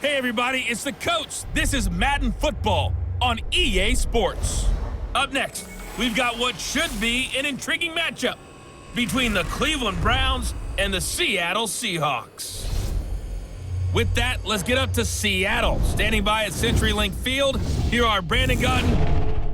Hey everybody, it's the coach. This is Madden Football on EA Sports. Up next, we've got what should be an intriguing matchup between the Cleveland Browns and the Seattle Seahawks. With that, let's get up to Seattle. Standing by at CenturyLink Field, here are Brandon Gutton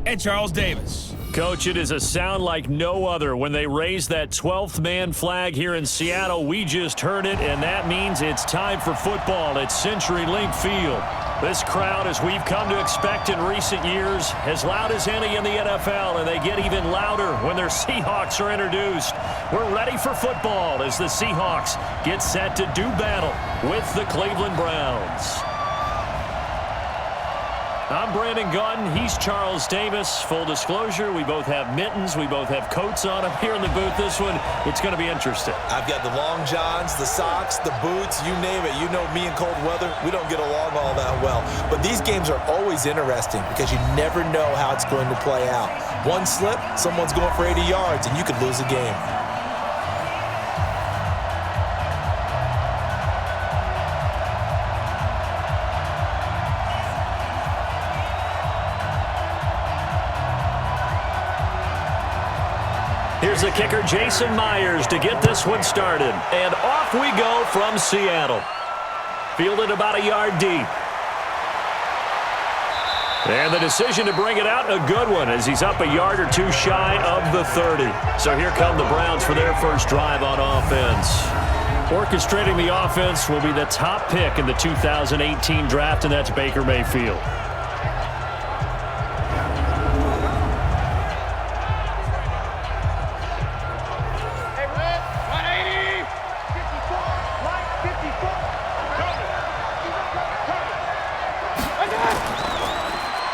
and Charles Davis. Coach, it is a sound like no other when they raise that 12th man flag here in Seattle. We just heard it, and that means it's time for football at CenturyLink Field. This crowd, as we've come to expect in recent years, as loud as any in the NFL, and they get even louder when their Seahawks are introduced. We're ready for football as the Seahawks get set to do battle with the Cleveland Browns. I'm Brandon Gutton. He's Charles Davis. Full disclosure, we both have mittens. We both have coats on up here in the booth. This one, it's going to be interesting. I've got the long johns, the socks, the boots, you name it. You know me in cold weather, we don't get along all that well. But these games are always interesting because you never know how it's going to play out. One slip, someone's going for 80 yards, and you could lose a game. Here's the kicker, Jason Myers, to get this one started. And off we go from Seattle. Fielded about a yard deep. And the decision to bring it out, a good one, as he's up a yard or two shy of the 30. So here come the Browns for their first drive on offense. Orchestrating the offense will be the top pick in the 2018 draft, and that's Baker Mayfield.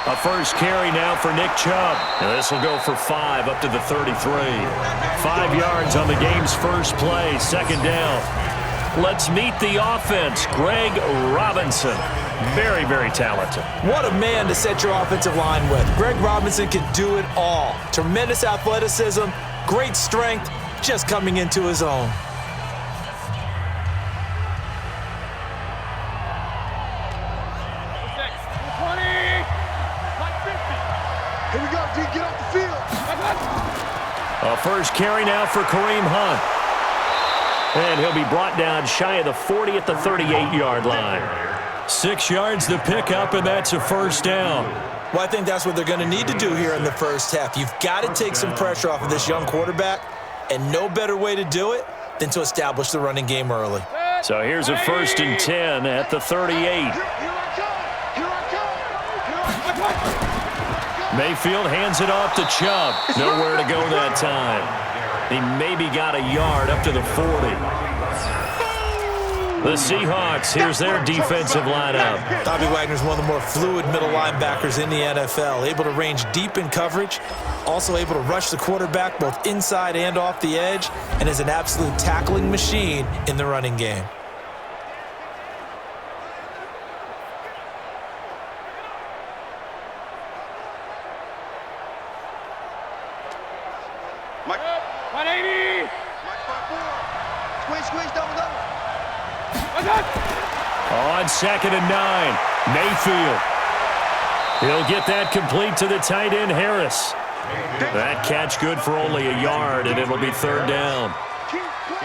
A first carry now for Nick Chubb. And this will go for 5 up to the 33. 5 yards on the game's first play, second down. Let's meet the offense, Greg Robinson. Very, very talented. What a man to set your offensive line with. Greg Robinson can do it all. Tremendous athleticism, great strength, just coming into his own. A first carry now for Kareem Hunt. And he'll be brought down shy of the 40 at the 38-yard line. 6 yards the pickup, and that's a first down. Well, I think that's what they're going to need to do here in the first half. You've got to take some pressure off of this young quarterback, and no better way to do it than to establish the running game early. So here's a 1st and 10 at the 38. Mayfield hands it off to Chubb. Nowhere to go that time. He maybe got a yard up to the 40. The Seahawks, here's their defensive lineup. Bobby Wagner's one of the more fluid middle linebackers in the NFL, able to range deep in coverage, also able to rush the quarterback both inside and off the edge, and is an absolute tackling machine in the running game. On 2nd and 9, Mayfield. He'll get that complete to the tight end, Harris. That catch good for only a yard, and it'll be 3rd down.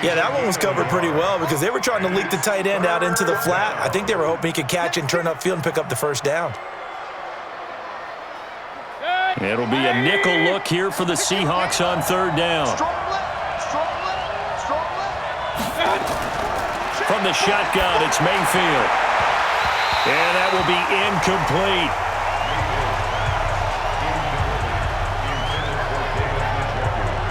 Yeah, that one was covered pretty well because they were trying to leak the tight end out into the flat. I think they were hoping he could catch and turn upfield and pick up the first down. It'll be a nickel look here for the Seahawks on 3rd down. From the shotgun, it's Mayfield. And that will be incomplete.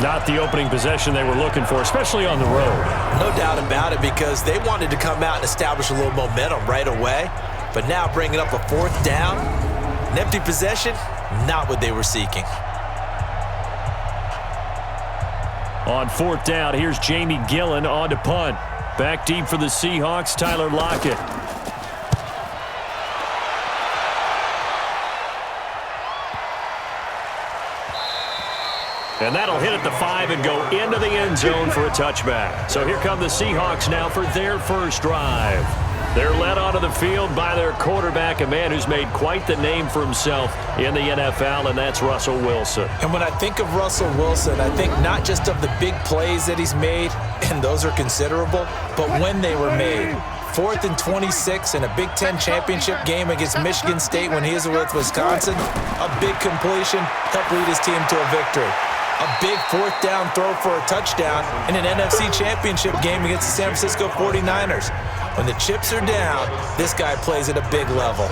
Not the opening possession they were looking for, especially on the road. No doubt about it, because they wanted to come out and establish a little momentum right away. But now bringing up a 4th down, an empty possession, not what they were seeking. On 4th down, here's Jamie Gillen on to punt. Back deep for the Seahawks, Tyler Lockett. And that'll hit at the 5 and go into the end zone for a touchback. So here come the Seahawks now for their first drive. They're led onto the field by their quarterback, a man who's made quite the name for himself in the NFL, and that's Russell Wilson. And when I think of Russell Wilson, I think not just of the big plays that he's made, and those are considerable, but when they were made. 4th and 26 in a Big Ten championship game against Michigan State when he was with Wisconsin. A big completion helped lead his team to a victory. A big 4th down throw for a touchdown in an NFC championship game against the San Francisco 49ers. When the chips are down, this guy plays at a big level.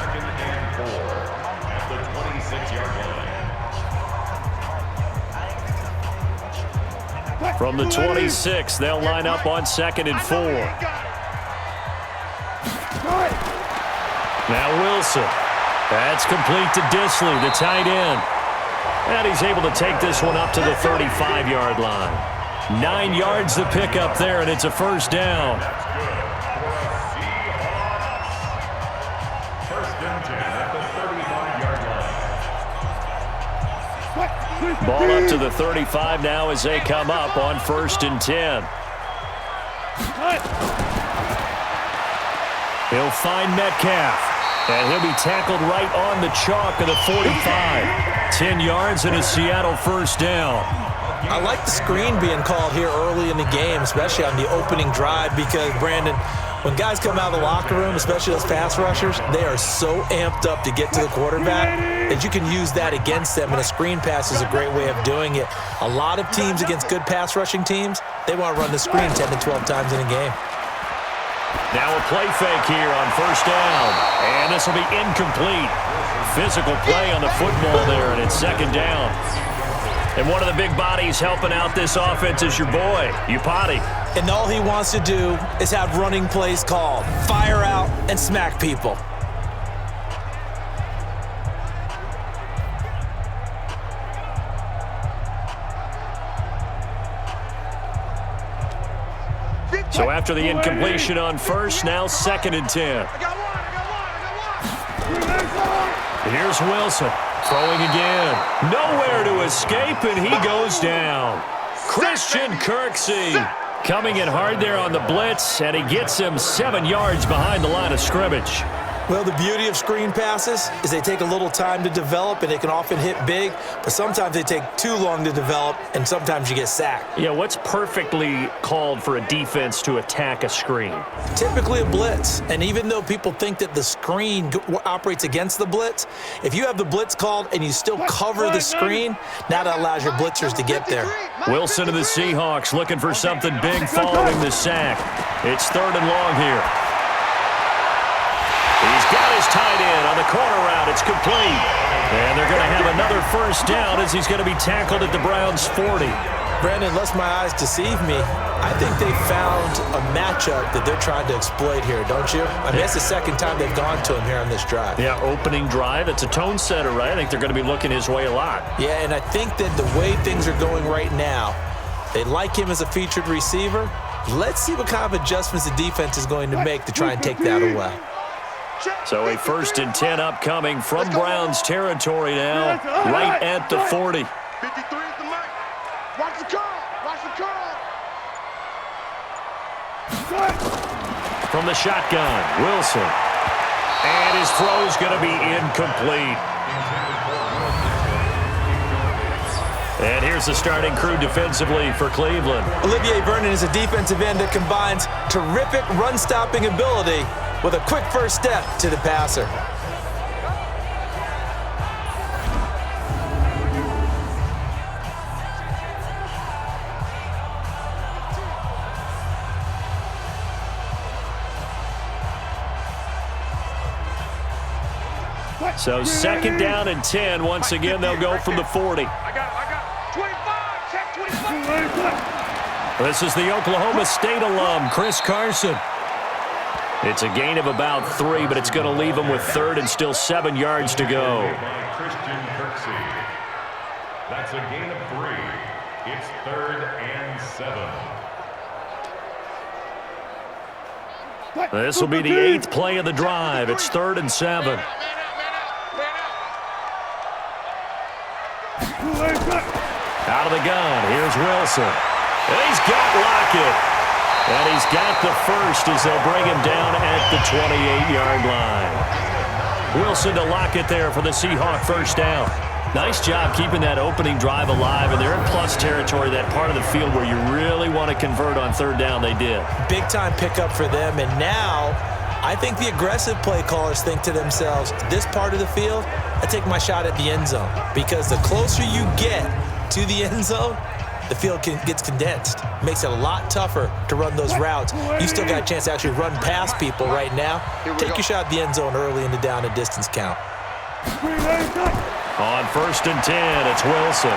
From the 26, they'll line up on 2nd and 4. Now Wilson. That's complete to Disley, the tight end. And he's able to take this one up to the 35-yard line. 9 yards to pick up there, and it's a first down. Ball up to the 35 now as they come up on 1st and 10. He'll find Metcalf, and he'll be tackled right on the chalk of the 45. 10 yards and a Seattle first down. I like the screen being called here early in the game, especially on the opening drive, because, Brandon, when guys come out of the locker room, especially those pass rushers, they are so amped up to get to the quarterback that you can use that against them, and a screen pass is a great way of doing it. A lot of teams against good pass rushing teams, they want to run the screen 10 to 12 times in a game. Now a play fake here on first down, and this will be incomplete. Physical play on the football there, and it's 2nd down. And one of the big bodies helping out this offense is your boy, Upati. And all he wants to do is have running plays called. Fire out and smack people. So after the incompletion on first, now 2nd and 10. Here's Wilson throwing again. Nowhere to escape, and he goes down. Christian Kirksey coming in hard there on the blitz, and he gets him 7 yards behind the line of scrimmage. Well, the beauty of screen passes is they take a little time to develop, and they can often hit big, but sometimes they take too long to develop, and sometimes you get sacked. Yeah, what's perfectly called for a defense to attack a screen? Typically a blitz, and even though people think that the screen operates against the blitz, if you have the blitz called and you still cover the screen, now that allows your blitzers to get there. Wilson of the Seahawks looking for something big following the sack. It's 3rd and long here. He's got his tight end on the corner route. It's complete. And they're going to have another first down as he's going to be tackled at the Browns' 40. Brandon, unless my eyes deceive me, I think they found a matchup that they're trying to exploit here, don't you? I mean, that's the 2nd time they've gone to him here on this drive. Yeah, opening drive. It's a tone setter, right? I think they're going to be looking his way a lot. Yeah, and I think that the way things are going right now, they like him as a featured receiver. Let's see what kind of adjustments the defense is going to make to try and take that away. So a 1st and 10 upcoming from Browns territory now, right at the 40. 53 is the mark. Watch the curl. Watch the curl. From the shotgun, Wilson. And his throw's going to be incomplete. And here's the starting crew defensively for Cleveland. Olivier Vernon is a defensive end that combines terrific run-stopping ability with a quick first step to the passer. So 2nd down and 10. Once again, they'll go from the 40. I got 25. Check 25. This is the Oklahoma State alum, Chris Carson. It's a gain of about 3, but it's going to leave him with 3rd and still 7 yards to go. Christian Kirksey. That's a gain of 3. It's 3rd and 7. This will be the 8th play of the drive. It's 3rd and 7. Out of the gun, here's Wilson. And he's got Lockett. And he's got the first as they'll bring him down at the 28-yard line. Wilson to lock it there for the Seahawk first down. Nice job keeping that opening drive alive, and they're in plus territory, that part of the field where you really want to convert on third down. They did. Big-time pickup for them, and now I think the aggressive play callers think to themselves, this part of the field, I take my shot at the end zone, because the closer you get to the end zone, the field gets condensed. Makes it a lot tougher to run those routes. You still got a chance to actually run past people right now. Take your shot at the end zone early in the down and distance count. On 1st and 10, it's Wilson.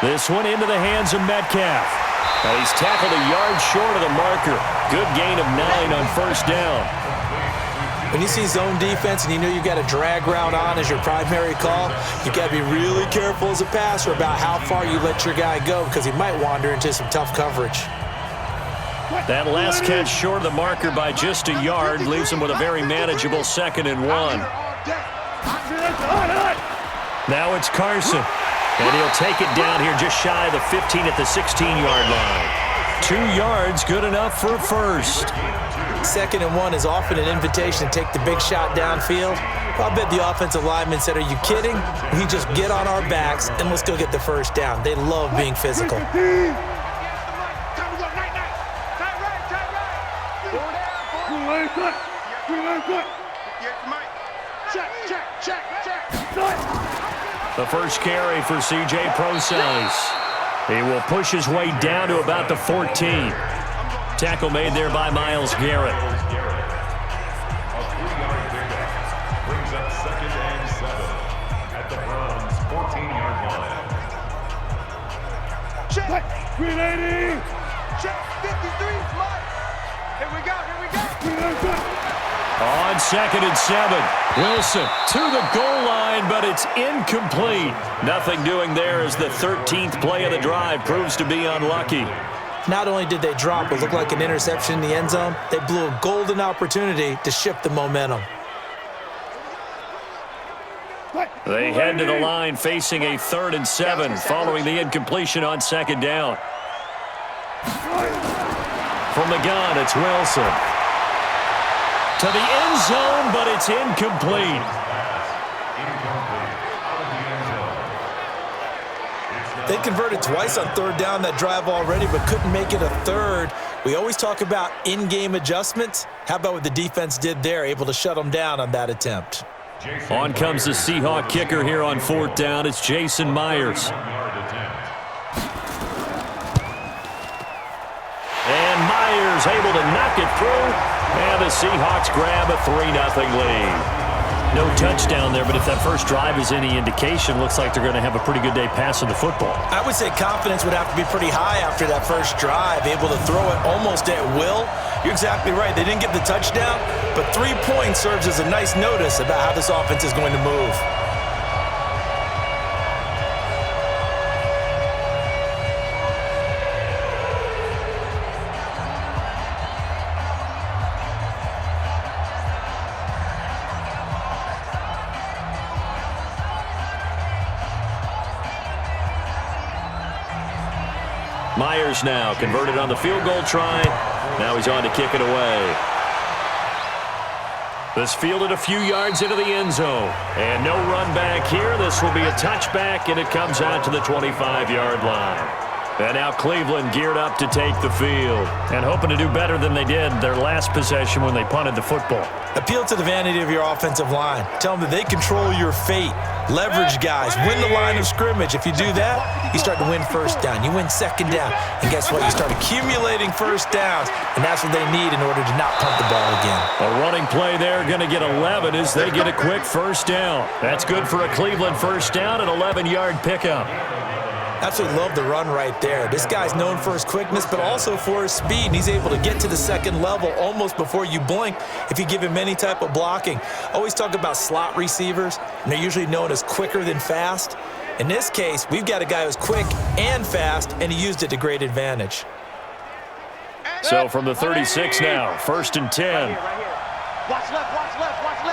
This one into the hands of Metcalf. Now he's tackled a yard short of the marker. Good gain of 9 on first down. When you see zone defense and you know you've got a drag route on as your primary call, you've got to be really careful as a passer about how far you let your guy go, because he might wander into some tough coverage. That last catch short of the marker by just a yard leaves him with a very manageable 2nd and 1. Now it's Carson, and he'll take it down here just shy of the 15 at the 16-yard line. 2 yards, good enough for a first. 2nd and 1 is often an invitation to take the big shot downfield. I'll bet the offensive lineman said, are you kidding? We just get on our backs, and let's go get the first down. They love being physical. The first carry for C.J. Prosise. He will push his way down to about the 14. Tackle made there by Myles Garrett. A 3-yard pickup brings up 2nd and 7 at the Browns' 14-yard line. Check. 380. Check. 53. Slide. Here we go. On 2nd and 7, Wilson to the goal line, but it's incomplete. Nothing doing there as the 13th play of the drive proves to be unlucky. Not only did they drop what looked like an interception in the end zone, they blew a golden opportunity to shift the momentum. They head to the line facing a 3rd and 7 following the incompletion on 2nd down. From the gun, it's Wilson. To the end zone, but it's incomplete. They converted twice on 3rd down that drive already, but couldn't make it a 3rd. We always talk about in-game adjustments. How about what the defense did there, able to shut them down on that attempt? On comes the Seahawk kicker here on 4th down. It's Jason Myers. And Myers able to knock it through. And the Seahawks grab a 3-0 lead. No touchdown there, but if that first drive is any indication, looks like they're going to have a pretty good day passing the football. I would say confidence would have to be pretty high after that first drive, able to throw it almost at will. You're exactly right. They didn't get the touchdown, but 3 points serves as a nice notice about how this offense is going to move. Myers now converted on the field goal try. Now he's on to kick it away. This fielded a few yards into the end zone. And no run back here. This will be a touchback, and it comes out to the 25-yard line. And now Cleveland geared up to take the field and hoping to do better than they did their last possession when they punted the football. Appeal to the vanity of your offensive line. Tell them that they control your fate. Leverage guys. Win the line of scrimmage. If you do that, you start to win first down. You win 2nd down. And guess what? You start accumulating first downs. And that's what they need in order to not punt the ball again. A running play there, going to get 11 as they get a quick first down. That's good for a Cleveland first down, an 11-yard pickup. Absolutely love the run right there. This guy's known for his quickness, but also for his speed. And he's able to get to the 2nd level almost before you blink if you give him any type of blocking. Always talk about slot receivers, and they're usually known as quicker than fast. In this case, we've got a guy who's quick and fast, and he used it to great advantage. So from the 36 now, 1st and 10. Right here. Watch left, watch left, watch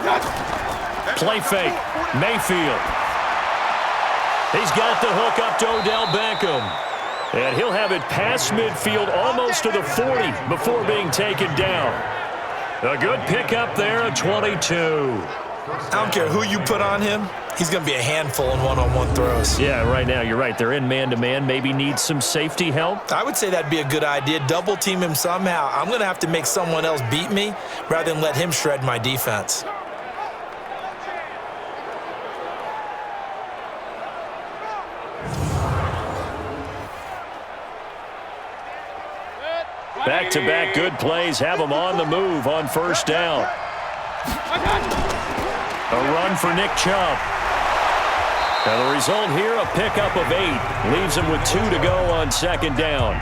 left. Play fake. Mayfield. He's got the hook up to Odell Beckham. And he'll have it past midfield almost to the 40 before being taken down. A good pickup there at 22. I don't care who you put on him. He's going to be a handful in one-on-one throws. Yeah, right now, you're right. They're in man-to-man. Maybe need some safety help. I would say that'd be a good idea. Double team him somehow. I'm going to have to make someone else beat me rather than let him shred my defense. Back-to-back good plays have them on the move on first down. A run for Nick Chubb. And the result here, a pickup of 8. Leaves him with 2 to go on second down.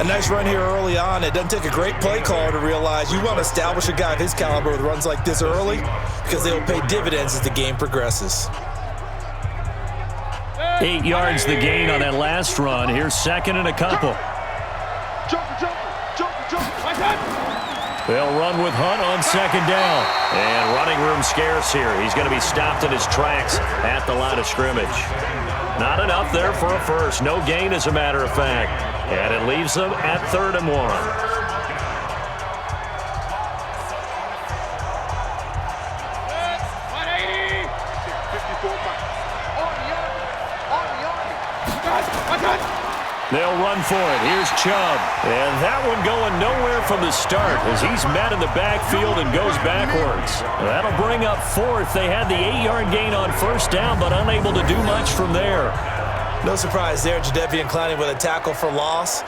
A nice run here early on. It doesn't take a great play caller to realize you want to establish a guy of his caliber with runs like this early because they will pay dividends as the game progresses. 8 yards the gain on that last run. Here's second and a couple. They'll run with Hunt on second down. And running room scarce here. He's going to be stopped in his tracks at the line of scrimmage. Not enough there for a first. No gain, as a matter of fact. And it leaves them at 3rd and 1. They'll run for it. Here's Chubb. And that one going nowhere from the start as he's met in the backfield and goes backwards. That'll bring up 4th. They had the 8-yard gain on first down, but unable to do much from there. No surprise there, Jadeveon Clowney with a tackle for loss.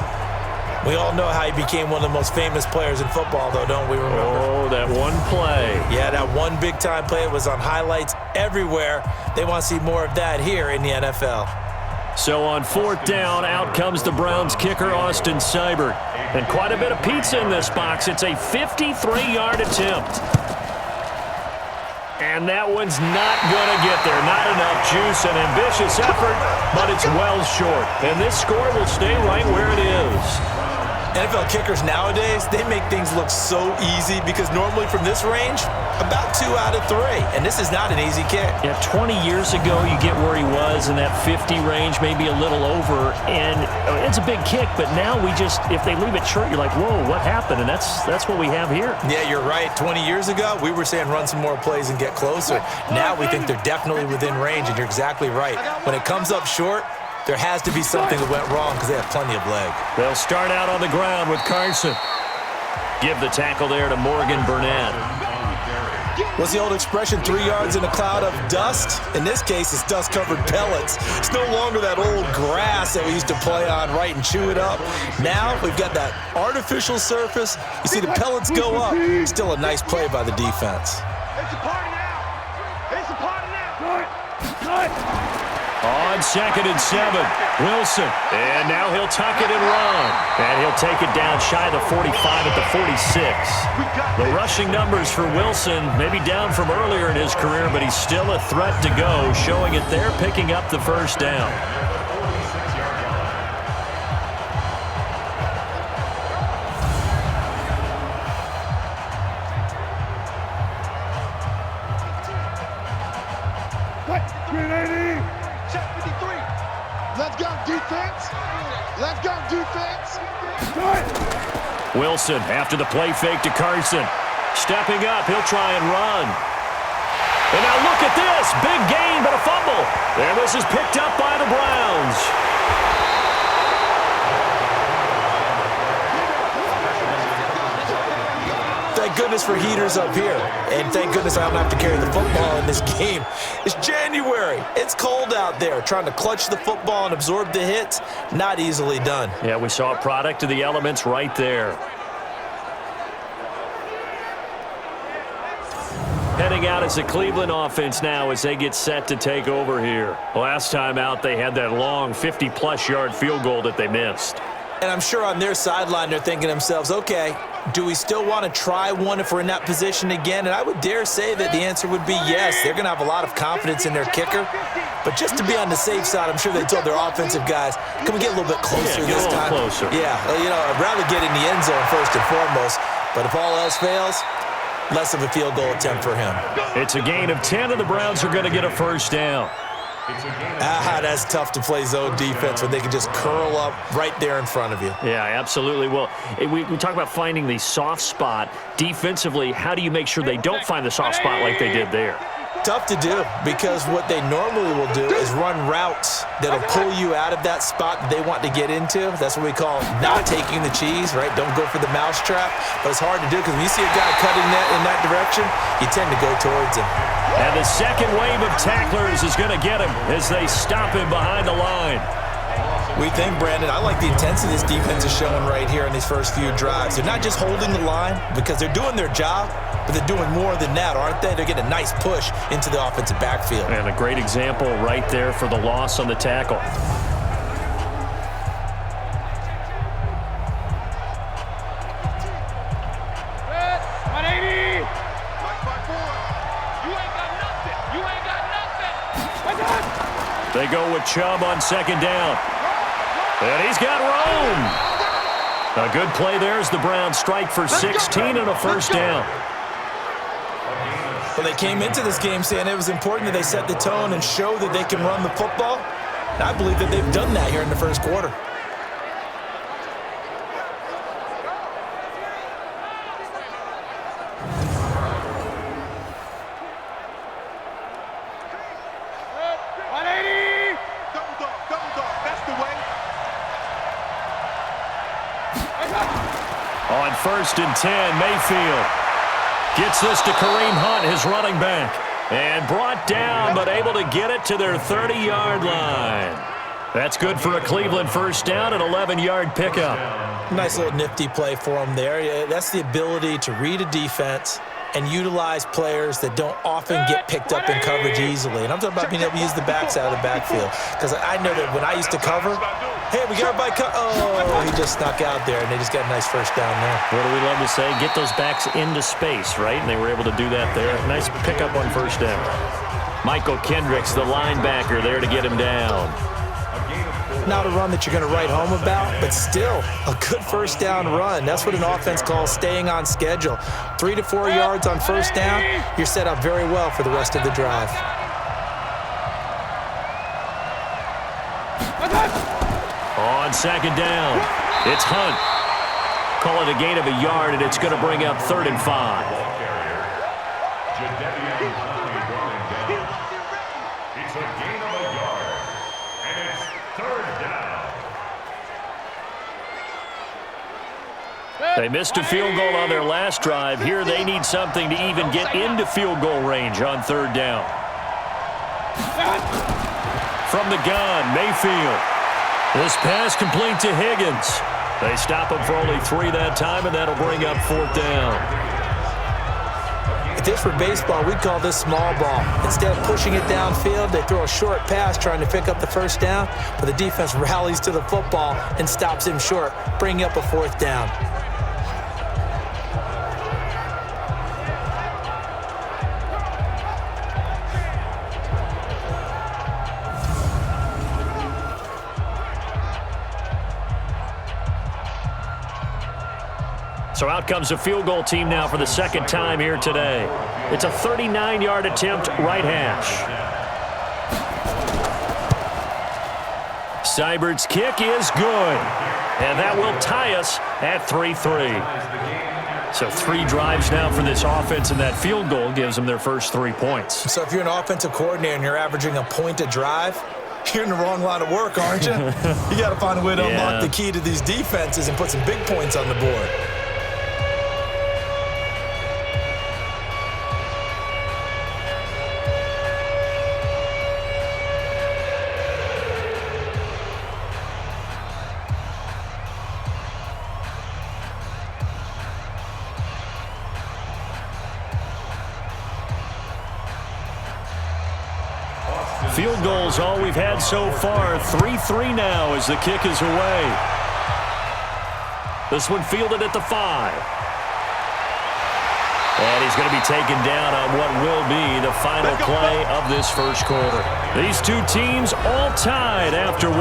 We all know how he became one of the most famous players in football, though, don't we remember? Oh, that one play. Yeah, that one big-time play was on highlights everywhere. They want to see more of that here in the NFL. So on 4th down, out comes the Browns kicker, Austin Seibert. And quite a bit of pizza in this box. It's a 53-yard attempt. And that one's not going to get there. Not enough juice, an ambitious effort, but it's well short. And this score will stay right where it is. NFL kickers nowadays, they make things look so easy because normally from this range, about 2 out of 3. And this is not an easy kick. Yeah, 20 years ago, you get where he was in that 50 range, maybe a little over. And it's a big kick, but now we just, if they leave it short, you're like, whoa, what happened? And that's what we have here. Yeah, you're right. 20 years ago, we were saying run some more plays and get closer. Now we think they're definitely within range, and you're exactly right. When it comes up short, there has to be something that went wrong because they have plenty of leg. They'll start out on the ground with Carson. Give the tackle there to Morgan Burnett. What's the old expression, 3 yards in a cloud of dust? In this case, it's dust-covered pellets. It's no longer that old grass that we used to play on, right, and chew it up. Now we've got that artificial surface. You see the pellets go up. Still a nice play by the defense. It's a party now. It's a party now. On 2nd and 7, Wilson. And now he'll tuck it and run. And he'll take it down shy of the 45 at the 46. The rushing numbers for Wilson maybe down from earlier in his career, but he's still a threat to go, showing it there, picking up the first down. Wilson after the play fake to Carson. Stepping up, he'll try and run. And now look at this. Big gain, but a fumble. And this is picked up by the Browns. Thank goodness for heaters up here. And thank goodness I don't have to carry the football in this game. It's January. It's cold out there. Trying to clutch the football and absorb the hits, not easily done. Yeah, we saw a product of the elements right there. Heading out as the Cleveland offense now as they get set to take over here. Last time out, they had that long 50-plus yard field goal that they missed. And I'm sure on their sideline, they're thinking to themselves, okay, do we still want to try one if we're in that position again? And I would dare say that the answer would be yes. They're going to have a lot of confidence in their kicker. But just to be on the safe side, I'm sure they told their offensive guys, can we get a little bit closer this time? Closer. Yeah, I'd rather get in the end zone first and foremost. But if all else fails, less of a field goal attempt for him. It's a gain of 10, and the Browns are going to get a first down. It's a gain of That's tough to play zone defense when they can just curl up right there in front of you. Yeah, absolutely. Well, we talk about finding the soft spot. Defensively, how do you make sure they don't find the soft spot like they did there? Tough to do, because what they normally will do is run routes that'll pull you out of that spot that they want to get into. That's what we call not taking the cheese, right? Don't go for the mousetrap. But it's hard to do because when you see a guy cutting that in that direction, you tend to go towards him. And the second wave of tacklers is going to get him as they stop him behind the line. We think, Brandon, I like the intensity this defense is showing right here in these first few drives. They're not just holding the line because they're doing their job, but they're doing more than that, aren't they? They're getting a nice push into the offensive backfield. And a great example right there for the loss on the tackle. They go with Chubb on second down. And he's got room. A good play there as the Browns strike for 16 and a first down. Well, they came into this game saying it was important that they set the tone and show that they can run the football. And I believe that they've done that here in the first quarter. On 1st and 10, Mayfield gets this to Kareem Hunt, his running back. And brought down, but able to get it to their 30-yard line. That's good for a Cleveland first down, an 11-yard pickup. Nice little nifty play for them there. Yeah, that's the ability to read a defense and utilize players that don't often get picked up in coverage easily. And I'm talking about being able to use the backside of the backfield. Because I know that when I used to cover, hey, we got everybody oh, he just snuck out there, and they just got a nice first down there. What do we love to say? Get those backs into space, right? And they were able to do that there. Nice pickup on first down. Michael Kendricks, the linebacker, there to get him down. Not a run that you're going to write home about, but still a good first down run. That's what an offense calls staying on schedule. 3 to 4 yards on first down, you're set up very well for the rest of the drive. On second down, it's Hunt. Call it a gain of a yard, and it's going to bring up 3rd and 5. It's a gain of a yard, and it's 3rd down. They missed a field goal on their last drive. Here they need something to even get into field goal range on 3rd down. From the gun, Mayfield. This pass complete to Higgins. They stop him for only 3 that time, and that'll bring up 4th down. If this were baseball, we'd call this small ball. Instead of pushing it downfield, they throw a short pass trying to pick up the first down, but the defense rallies to the football and stops him short, bringing up a 4th down. So out comes a field goal team now for the second time here today. It's a 39-yard attempt, right hash. Seibert's kick is good. And that will tie us at 3-3. So 3 drives now for this offense, and that field goal gives them their first 3 points. So if you're an offensive coordinator and you're averaging a point a drive, you're in the wrong line of work, aren't you? You got to find a way to unlock the key to these defenses and put some big points on the board. Field goals all we've had so far. 3-3 now as the kick is away. This one fielded at the 5. And he's going to be taken down on what will be the final play of this first quarter. These 2 teams all tied after 1.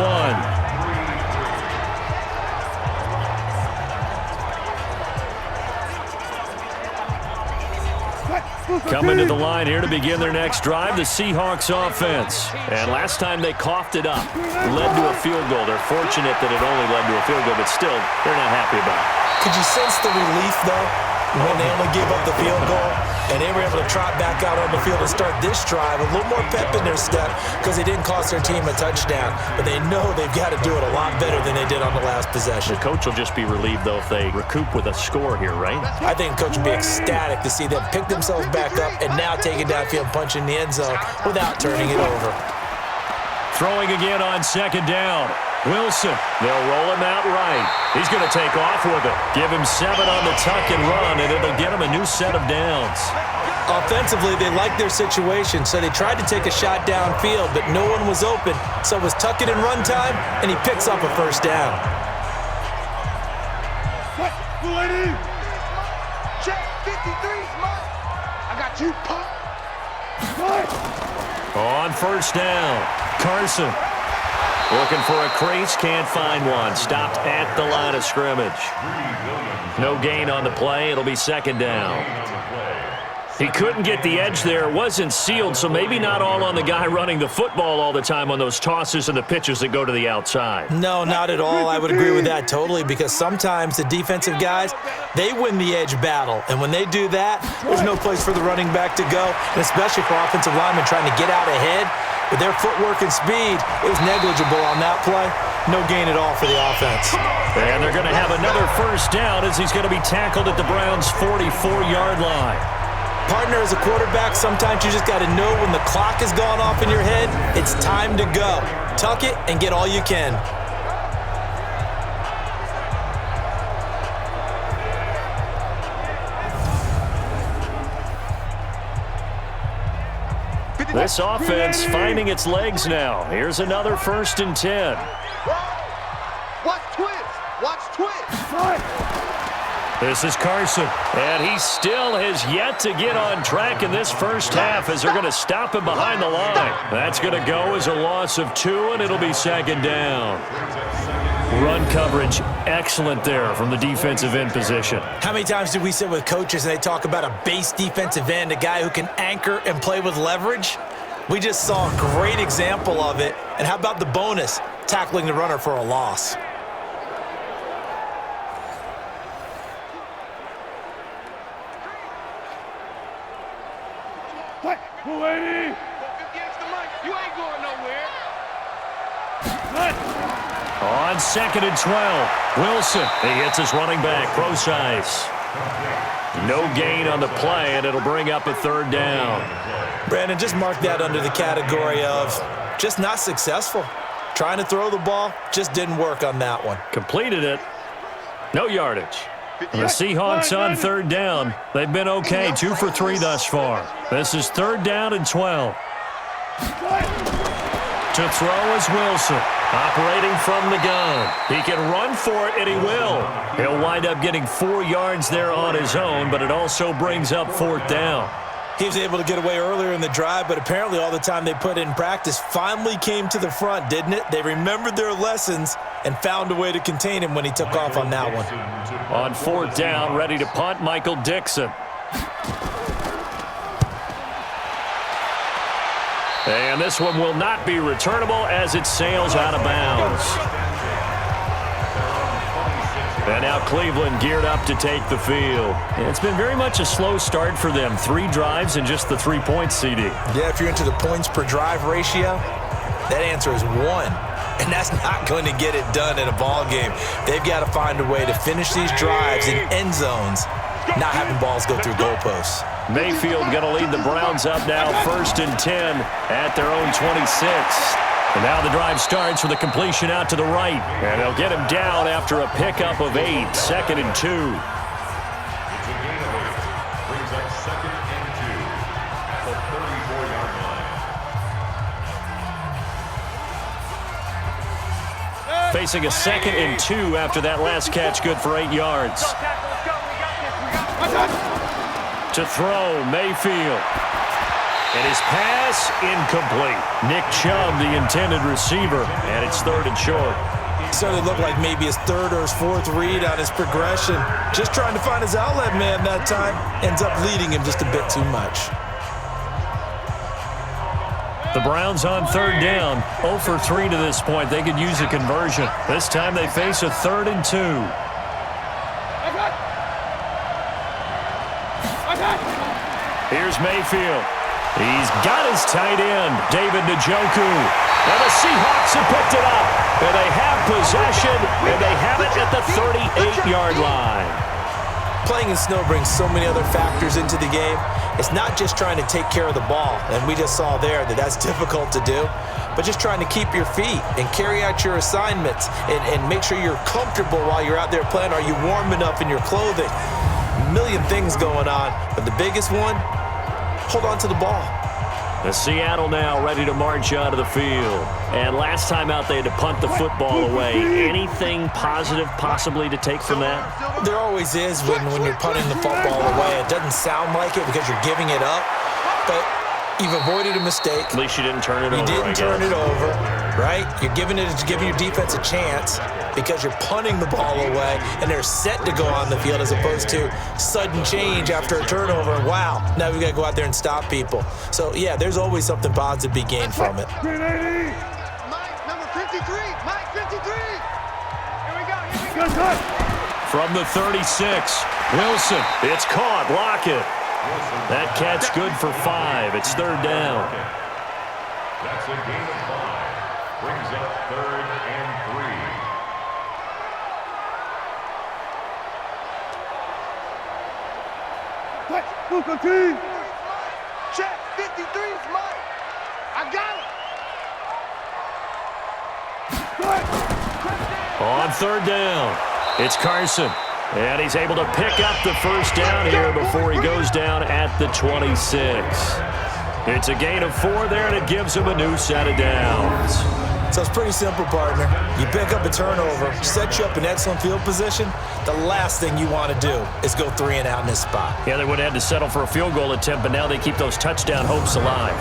Coming to the line here to begin their next drive, the Seahawks offense. And last time they coughed it up, led to a field goal. They're fortunate that it only led to a field goal, but still, they're not happy about it. Could you sense the relief, though, when they only gave up the field goal and they were able to trot back out on the field and start this drive? A little more pep in their step because they didn't cost their team a touchdown, but they know they've got to do it a lot better than they did on the last possession. The coach will just be relieved, though, if they recoup with a score here, right? I think the coach will be ecstatic to see them pick themselves back up and now take it downfield, punch in the end zone without turning it over. Throwing again on second down. Wilson, they'll roll him out right. He's going to take off with it. Give him 7 on the tuck and run, and it'll get him a new set of downs. Offensively, they liked their situation, so they tried to take a shot downfield, but no one was open. So it was tuck it and run time, and he picks up a first down. Check 53's mine. I got you, punk. On first down, Carson. Looking for a crease, can't find one. Stopped at the line of scrimmage. No gain on the play. It'll be second down. He couldn't get the edge there. Wasn't sealed, so maybe not all on the guy running the football all the time on those tosses and the pitches that go to the outside. No, not at all. I would agree with that totally, because sometimes the defensive guys, they win the edge battle. And when they do that, there's no place for the running back to go, and especially for offensive linemen trying to get out ahead. With their footwork and speed, it was negligible on that play. No gain at all for the offense. And they're going to have another first down as he's going to be tackled at the Browns' 44-yard line. Partner, as a quarterback, sometimes you just got to know when the clock has gone off in your head, it's time to go. Tuck it and get all you can. This offense finding its legs now. Here's another 1st and 10. Watch twist. Watch twist. This is Carson, and he still has yet to get on track in this first half as they're going to stop him behind the line. That's going to go as a loss of 2, and it'll be second down. Run coverage, excellent there from the defensive end position. How many times did we sit with coaches and they talk about a base defensive end, a guy who can anchor and play with leverage? We just saw a great example of it. And how about the bonus, tackling the runner for a loss? You ain't going nowhere. On 2nd and 12, Wilson, he hits his running back, Procise. No gain on the play, and it'll bring up a 3rd down. Brandon, just mark that under the category of just not successful. Trying to throw the ball, just didn't work on that one. Completed it. No yardage. And the Seahawks on 3rd down. They've been okay, 2 for 3 thus far. This is 3rd down and 12. To throw is Wilson, operating from the gun. He can run for it, and he will. He'll wind up getting 4 yards there on his own, but it also brings up 4th down. He was able to get away earlier in the drive, but apparently all the time they put in practice finally came to the front, didn't it? They remembered their lessons and found a way to contain him when he took off on that one. On 4th down, ready to punt, Michael Dixon. And this one will not be returnable as it sails out of bounds. And now Cleveland geared up to take the field. It's been very much a slow start for them. 3 drives and just the 3 points, CD. Yeah, if you're into the points per drive ratio, that answer is 1. And that's not going to get it done in a ball game. They've got to find a way to finish these drives in end zones, not having balls go through goalposts. Mayfield going to lead the Browns up now, 1st and 10 at their own 26. And now the drive starts with a completion out to the right. And they'll get him down after a pickup of 8, 2nd and 2. It's a gain of 8. Brings up 2nd and 2 at the 34-yard line. Facing a 2nd and 2 after that last catch, good for 8 yards. To throw, Mayfield. And his pass, incomplete. Nick Chubb, the intended receiver, and it's 3rd and short. Certainly looked like maybe his third or his fourth read on his progression. Just trying to find his outlet man that time. Ends up leading him just a bit too much. The Browns on third down, 0 for 3 to this point. They could use a conversion. This time they face a 3rd and 2. Here's Mayfield. He's got his tight end, David Njoku. And the Seahawks have picked it up. And they have possession, and they have it at the 38-yard line. Playing in snow brings so many other factors into the game. It's not just trying to take care of the ball, and we just saw there that that's difficult to do, but just trying to keep your feet and carry out your assignments and make sure you're comfortable while you're out there playing. Are you warm enough in your clothing? A million things going on, but the biggest one, hold on to the ball. The Seattle now ready to march out of the field. And last time out, they had to punt the football away. Anything positive possibly to take from that? There always is when you're punting the football away. It doesn't sound like it because you're giving it up, but you've avoided a mistake. At least you didn't turn it over. You didn't turn it over, right? You're giving your defense a chance because you're punting the ball away, and they're set to go on the field as opposed to sudden change after a turnover. And wow, now we got to go out there and stop people. So, yeah, there's always something positive to be gained from it. Mike, number 53. Mike, 53. Here we go. From the 36, Wilson. It's caught. Lockett. That catch good for 5. It's 3rd down. That's a gain of 5. Brings up 3rd and 3. Check, 53's Mike. I got it. On 3rd down, it's Carson. And he's able to pick up the first down here before he goes down at the 26. It's a gain of 4 there, and it gives him a new set of downs. So it's pretty simple, partner. You pick up a turnover, set you up in excellent field position. The last thing you want to do is go 3 and out in this spot. Yeah, they would have had to settle for a field goal attempt, but now they keep those touchdown hopes alive.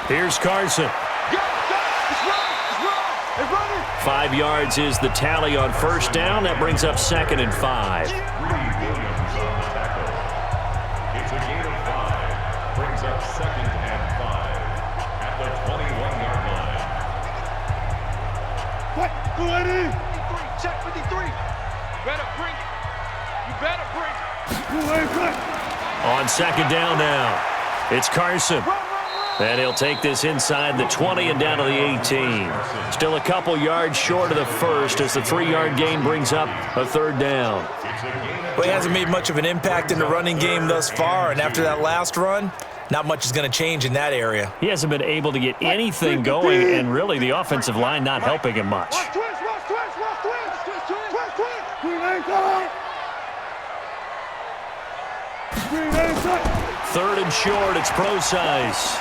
Here's Carson. 5 yards is the tally on first down. That brings up 2nd and 5. It's a gain of 5. Brings up 2nd and 5 at the 21-yard line. Check 53. Better bring it. You better bring it. On 2nd down now, it's Carson. And he'll take this inside the 20 and down to the 18. Still a couple yards short of the first as the 3-yard gain brings up a 3rd down. Well, he hasn't made much of an impact in the running game thus far, and after that last run, not much is going to change in that area. He hasn't been able to get anything going, and really the offensive line not helping him much. Third and short, it's Procise.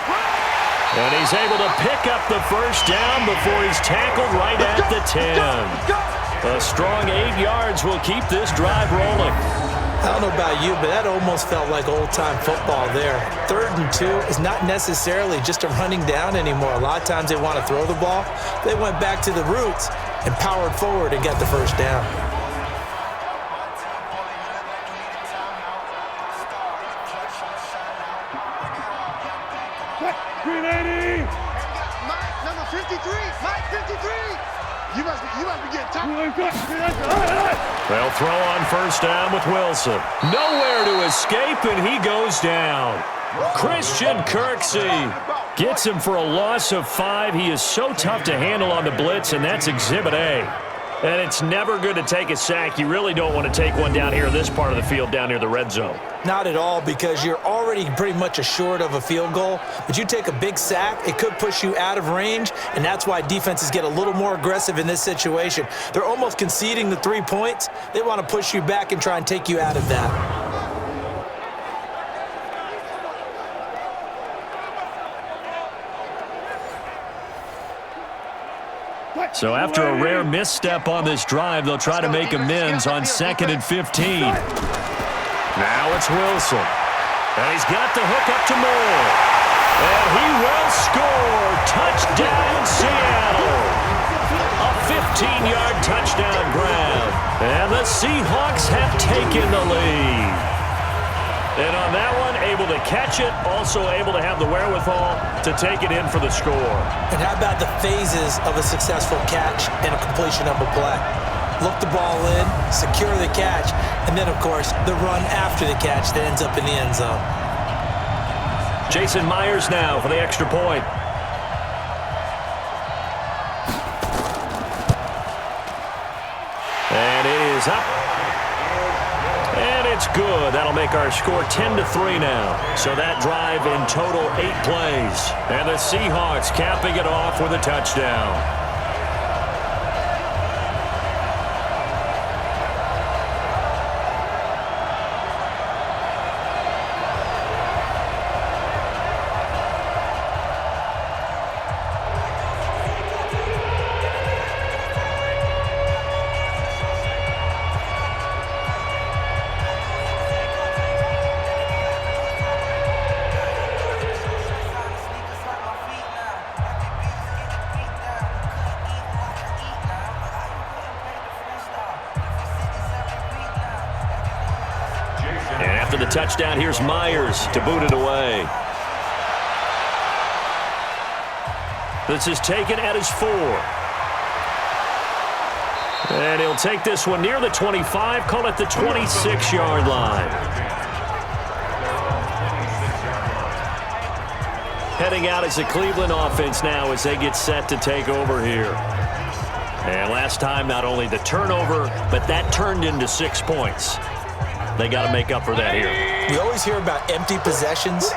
And he's able to pick up the first down before he's tackled right at the 10. A strong 8 yards will keep this drive rolling. I don't know about you, but that almost felt like old-time football there. 3rd and 2 is not necessarily just a running down anymore. A lot of times they want to throw the ball. They went back to the roots and powered forward and got the first down. Mike, number 53. Mike, 53. You must be getting tired. They'll throw on first down with Wilson. Nowhere to escape, and he goes down. Christian Kirksey gets him for a loss of 5. He is so tough to handle on the blitz, and that's Exhibit A. And it's never good to take a sack. You really don't want to take one down here in this part of the field, down near the red zone. Not at all, because you're already pretty much assured of a field goal. But you take a big sack, it could push you out of range, and that's why defenses get a little more aggressive in this situation. They're almost conceding the 3 points. They want to push you back and try and take you out of that. So after a rare misstep on this drive, they'll try to make amends on 2nd and 15. Now it's Wilson. And he's got the hook up to Moore. And he will score. Touchdown, Seattle. A 15-yard touchdown grab. And the Seahawks have taken the lead. And on that one, able to catch it, also able to have the wherewithal to take it in for the score. And how about the phases of a successful catch and a completion of a play? Look the ball in, secure the catch, and then, of course, the run after the catch that ends up in the end zone. Jason Myers now for the extra point. And it is up. And it's good. That'll make our score 10-3 now. So that drive in total 8 plays. And the Seahawks capping it off with a touchdown. The touchdown, here's Myers to boot it away. This is taken at his 4. And he'll take this one near the 25, call it the 26-yard line. Heading out as the Cleveland offense now as they get set to take over here. And last time, not only the turnover, but that turned into 6 points. They got to make up for that here. We always hear about empty possessions,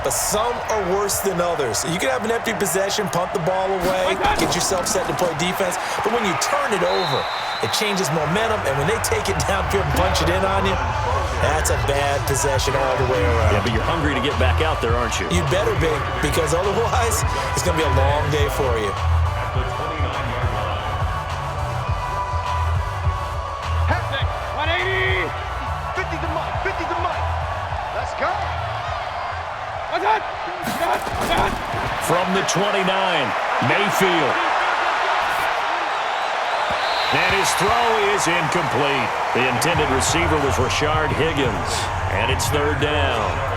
but some are worse than others. You can have an empty possession, punt the ball away, get yourself set to play defense, but when you turn it over, it changes momentum, and when they take it downfield and punch it in on you, that's a bad possession all the way around. Yeah, but you're hungry to get back out there, aren't you? You better be, because otherwise, it's going to be a long day for you. Halfback, 180. 50 to Mike, 50 to Mike. Let's go. From the 29, Mayfield. And his throw is incomplete. The intended receiver was Rashard Higgins. And it's 3rd down.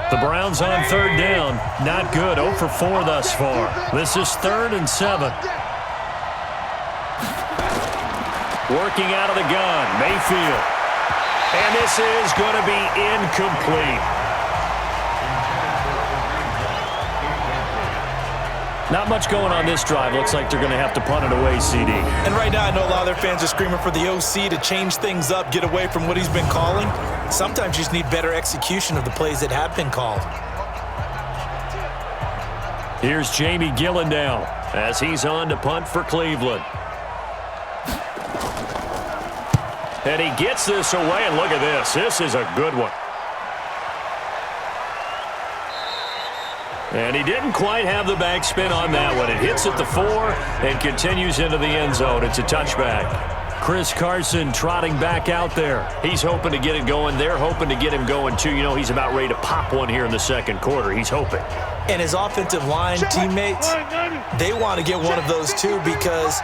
The Browns on 3rd down. Not good. 0 for 4 thus far. This is 3rd and 7. Working out of the gun, Mayfield. And this is going to be incomplete. Not much going on this drive. Looks like they're going to have to punt it away, CD. And right now, I know a lot of their fans are screaming for the OC to change things up, get away from what he's been calling. Sometimes you just need better execution of the plays that have been called. Here's Jamie Gillen now as he's on to punt for Cleveland. And he gets this away, and look at this. This is a good one. And he didn't quite have the backspin on that one. It hits at the 4 and continues into the end zone. It's a touchback. Chris Carson trotting back out there. He's hoping to get it going. They're hoping to get him going, too. You know, he's about ready to pop one here in the 2nd quarter. He's hoping. And his offensive line teammates, they want to get one of those, too, because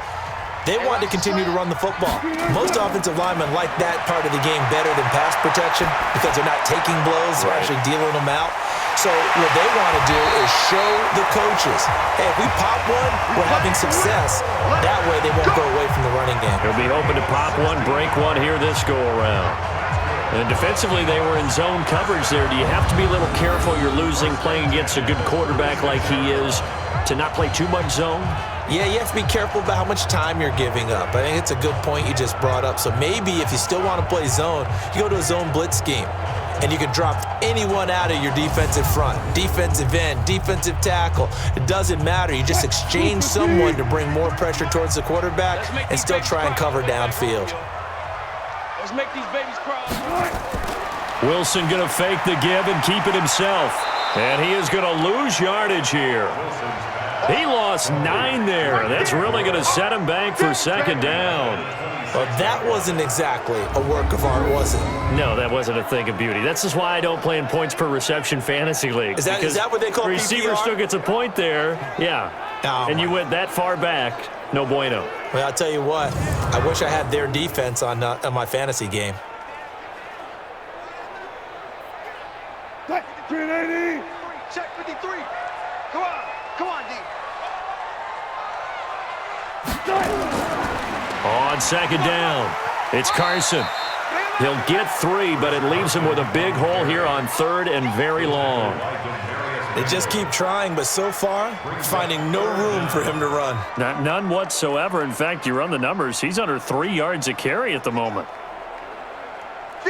they want to continue to run the football. Most offensive linemen like that part of the game better than pass protection because they're not taking blows, they're actually dealing them out. So what they want to do is show the coaches, hey, if we pop one, we're having success. That way they won't go away from the running game. They'll be hoping to pop one, break one here this go-around. And defensively, they were in zone coverage there. Do you have to be a little careful? You're losing, playing against a good quarterback like he is, to not play too much zone? Yeah, you have to be careful about how much time you're giving up. I think it's a good point you just brought up. So maybe if you still want to play zone, you go to a zone blitz scheme. And you can drop anyone out of your defensive front, defensive end, defensive tackle. It doesn't matter. You just exchange someone to bring more pressure towards the quarterback and still try and cover downfield. Let's make these babies cry. Wilson going to fake the give and keep it himself. And he is going to lose yardage here. He lost 9 there. That's really going to set him back for second down. Well, that wasn't exactly a work of art, was it? No, that wasn't a thing of beauty. That's just why I don't play in points per reception fantasy league. Is that what they call the receiver PPR? still gets a point there. Yeah. Oh, and you went that far back. No bueno. Well, I'll tell you what. I wish I had their defense on my fantasy game. Check 53. Come on, D. On second down, it's Carson. He'll get 3, but it leaves him with a big hole here on 3rd and very long. They just keep trying, but so far, finding no room for him to run. None whatsoever. In fact, you run the numbers. He's under 3 yards a carry at the moment.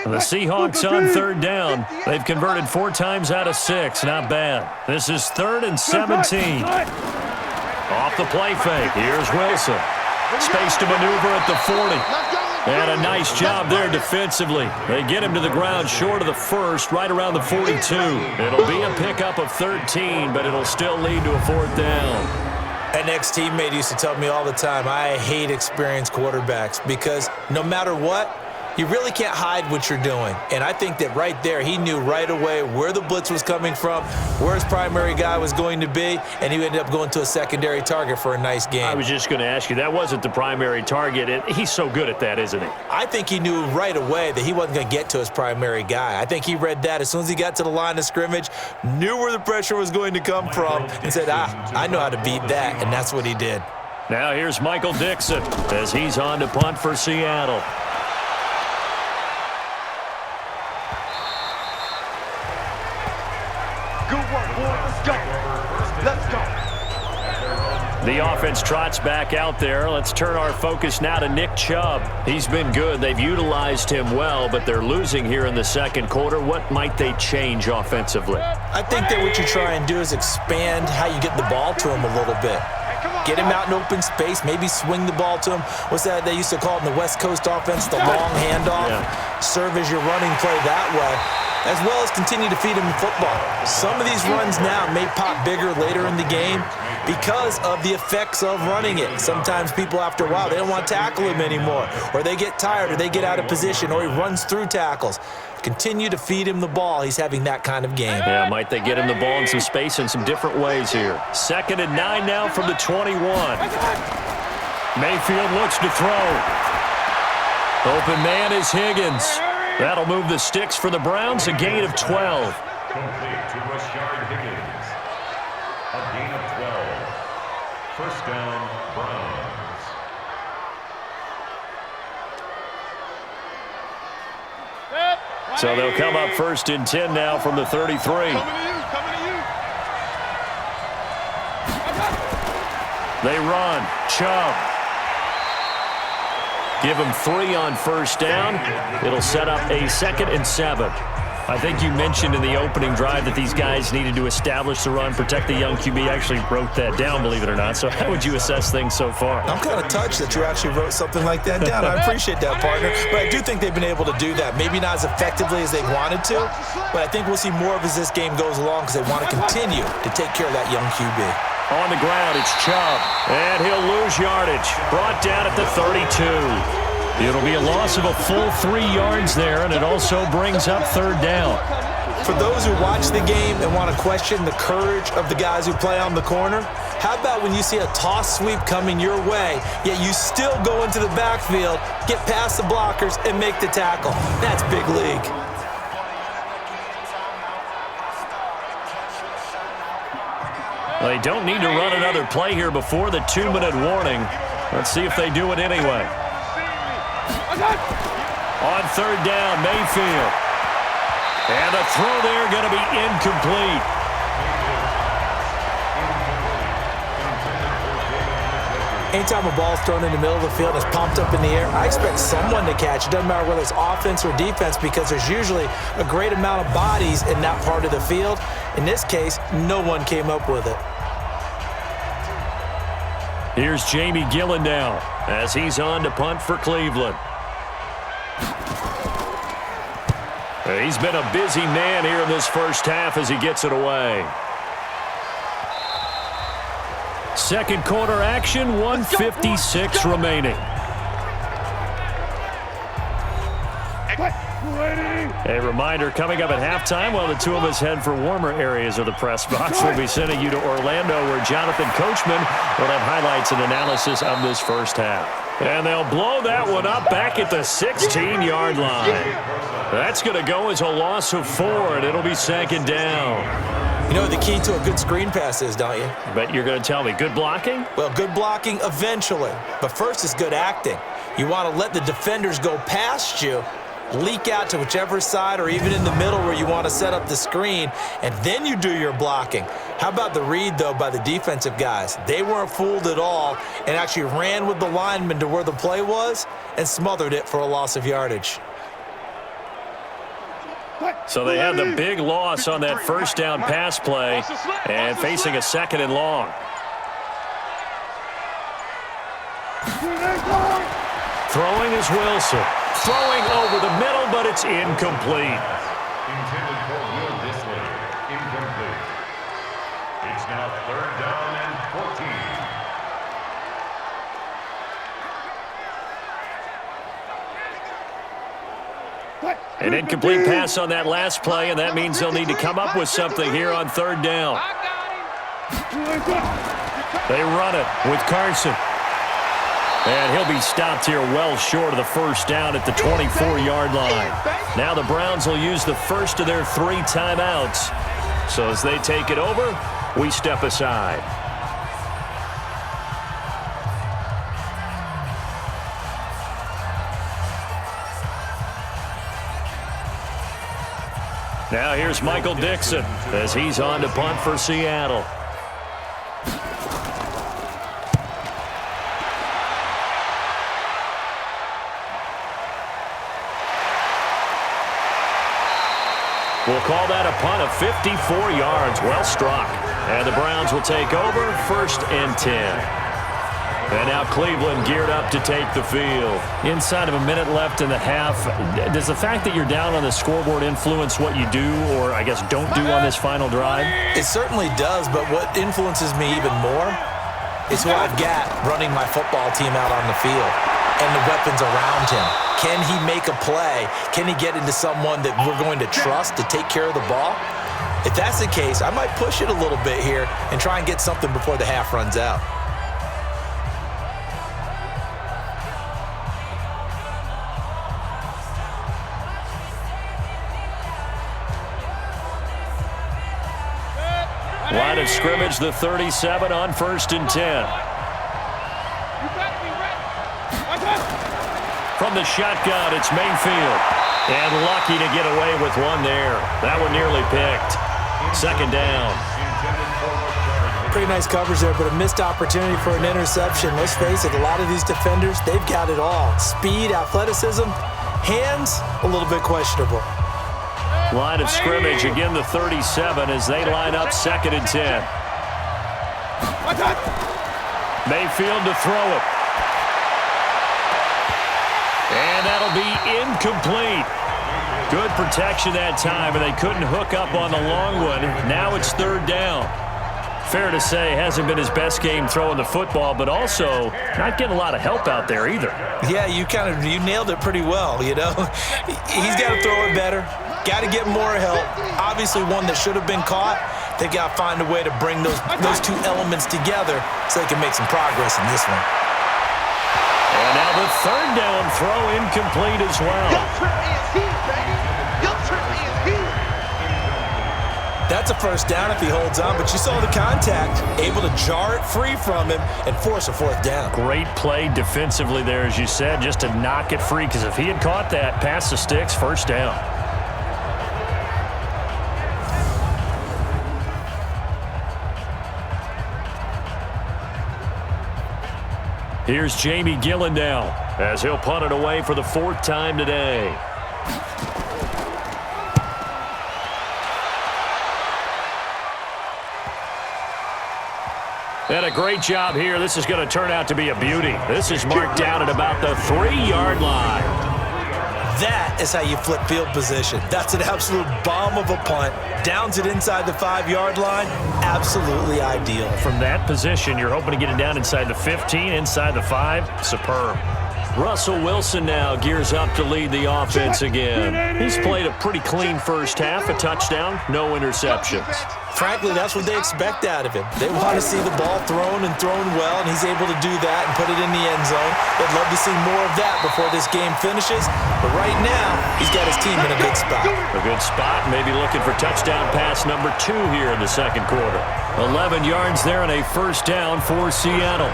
And the Seahawks on 3rd down. They've converted 4 times out of 6. Not bad. This is 3rd and 17. Off the play fake. Here's Wilson. Space to maneuver at the 40. And a nice job there defensively. They get him to the ground short of the 1st, right around the 42. It'll be a pickup of 13, but it'll still lead to a 4th down. An ex-teammate used to tell me all the time, I hate experienced quarterbacks because no matter what, you really can't hide what you're doing. And I think that right there, he knew right away where the blitz was coming from, where his primary guy was going to be, and he ended up going to a secondary target for a nice game. I was just going to ask you, that wasn't the primary target. He's so good at that, isn't he? I think he knew right away that he wasn't going to get to his primary guy. I think he read that as soon as he got to the line of scrimmage, knew where the pressure was going to come from, and said, I know how to beat that, and that's what he did. Now here's Michael Dixon as he's on to punt for Seattle. Good work, boy. Let's go. The offense trots back out there. Let's turn our focus now to Nick Chubb. He's been good. They've utilized him well, but they're losing here in the second quarter. What might they change offensively? I think that what you try and do is expand how you get the ball to him a little bit. Get him out in open space, maybe swing the ball to him. What's that they used to call it in the West Coast offense, the long handoff? Yeah. Serve as your running play that way, as well as continue to feed him the football. Some of these runs now may pop bigger later in the game because of the effects of running it. Sometimes people, after a while, they don't want to tackle him anymore, or they get tired, or they get out of position, or he runs through tackles. Continue to feed him the ball. He's having that kind of game. Yeah, might they get him the ball in some space in some different ways here. 2nd and 9 now from the 21. Mayfield looks to throw. Open man is Higgins. That'll move the sticks for the Browns, a gain of 12. Complete to Rashard Higgins. A gain of 12. First down, Browns. So they'll come up 1st and 10 now from the 33. Coming to you. They run. Chubb. Give him 3 on 1st down. It'll set up a 2nd and 7. I think you mentioned in the opening drive that these guys needed to establish the run, protect the young QB. I actually wrote that down, believe it or not. So how would you assess things so far? I'm kind of touched that you actually wrote something like that down. I appreciate that, partner. But I do think they've been able to do that. Maybe not as effectively as they wanted to, but I think we'll see more of as this game goes along because they want to continue to take care of that young QB. On the ground, it's Chubb, and he'll lose yardage. Brought down at the 32. It'll be a loss of a full 3 yards there, and it also brings up 3rd down. For those who watch the game and want to question the courage of the guys who play on the corner, how about when you see a toss sweep coming your way, yet you still go into the backfield, get past the blockers, and make the tackle? That's big league. They don't need to run another play here before the 2-minute warning. Let's see if they do it anyway. On 3rd down, Mayfield. And a throw there going to be incomplete. Anytime a ball's thrown in the middle of the field and it's pumped up in the air, I expect someone to catch. It doesn't matter whether it's offense or defense because there's usually a great amount of bodies in that part of the field. In this case, no one came up with it. Here's Jamie Gillen now as he's on to punt for Cleveland. He's been a busy man here in this first half as he gets it away. Second quarter action, 1:56 remaining. A reminder, coming up at halftime, while the two of us head for warmer areas of the press box, we'll be sending you to Orlando, where Jonathan Coachman will have highlights and analysis of this first half. And they'll blow that one up back at the 16-yard line. That's going to go as a loss of 4, and it'll be second down. You know what the key to a good screen pass is, don't you? But you're going to tell me, good blocking? Well, good blocking eventually. But first is good acting. You want to let the defenders go past you, leak out to whichever side or even in the middle where you want to set up the screen, and then you do your blocking. How about the read, though, by the defensive guys? They weren't fooled at all and actually ran with the lineman to where the play was and smothered it for a loss of yardage. So they had the big loss on that first down pass play and facing a second and long. Throwing is Wilson. Throwing over the middle, but it's incomplete. Intended for Will Disley. Incomplete. It's now third down and 14. An incomplete pass on that last play, and that means they'll need to come up with something here on third down. They run it with Carson. And he'll be stopped here well short of the first down at the 24-yard line. Now the Browns will use the first of their 3 timeouts. So as they take it over, we step aside. Now here's Michael Dixon as he's on to punt for Seattle. We'll call that a punt of 54 yards. Well struck. And the Browns will take over, 1st and 10. And now Cleveland geared up to take the field. Inside of a minute left in the half, does the fact that you're down on the scoreboard influence what you do, or I guess don't do on this final drive? It certainly does, but what influences me even more is who I've got running my football team out on the field and the weapons around him. Can he make a play? Can he get into someone that we're going to trust to take care of the ball? If that's the case, I might push it a little bit here and try and get something before the half runs out. Line of scrimmage, the 37 on 1st and 10. From the shotgun, it's Mayfield. And lucky to get away with one there. That one nearly picked. Second down. Pretty nice coverage there, but a missed opportunity for an interception. Let's face it, a lot of these defenders, they've got it all. Speed, athleticism, hands, a little bit questionable. Line of scrimmage, again the 37 as they line up 2nd and 10. Mayfield to throw it. And that'll be incomplete. Good protection that time, and they couldn't hook up on the long one. Now it's 3rd down. Fair to say, hasn't been his best game throwing the football, but also not getting a lot of help out there either. Yeah, you nailed it pretty well, you know. He's got to throw it better. Got to get more help. Obviously one that should have been caught. They've got to find a way to bring those 2 elements together so they can make some progress in this one. And now the 3rd down throw incomplete as well. That's a first down if he holds on, but you saw the contact, able to jar it free from him and force a 4th down. Great play defensively there, as you said, just to knock it free, because if he had caught that, past the sticks, 1st down. Here's Jamie Gillen now, as he'll punt it away for the 4th time today. And a great job here. This is going to turn out to be a beauty. This is marked down at about the 3-yard line. That is how you flip field position. That's an absolute bomb of a punt. Downs it inside the 5-yard line. Absolutely ideal. From that position, you're hoping to get it down inside the 15, inside the 5. Superb. Russell Wilson now gears up to lead the offense again. He's played a pretty clean first half, a touchdown, no interceptions. Frankly, that's what they expect out of him. They want to see the ball thrown and thrown well, and he's able to do that and put it in the end zone. They'd love to see more of that before this game finishes, but right now, he's got his team in a good spot. A good spot, maybe looking for touchdown pass number 2 here in the second quarter. 11 yards there and a first down for Seattle.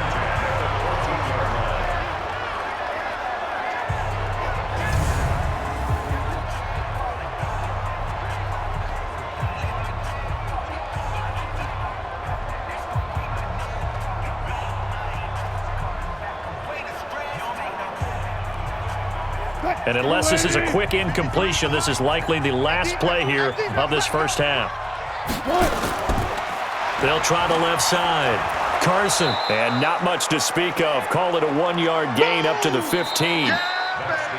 And unless this is a quick incompletion, this is likely the last play here of this first half. They'll try the left side. Carson, and not much to speak of. Call it a 1-yard gain up to the 15.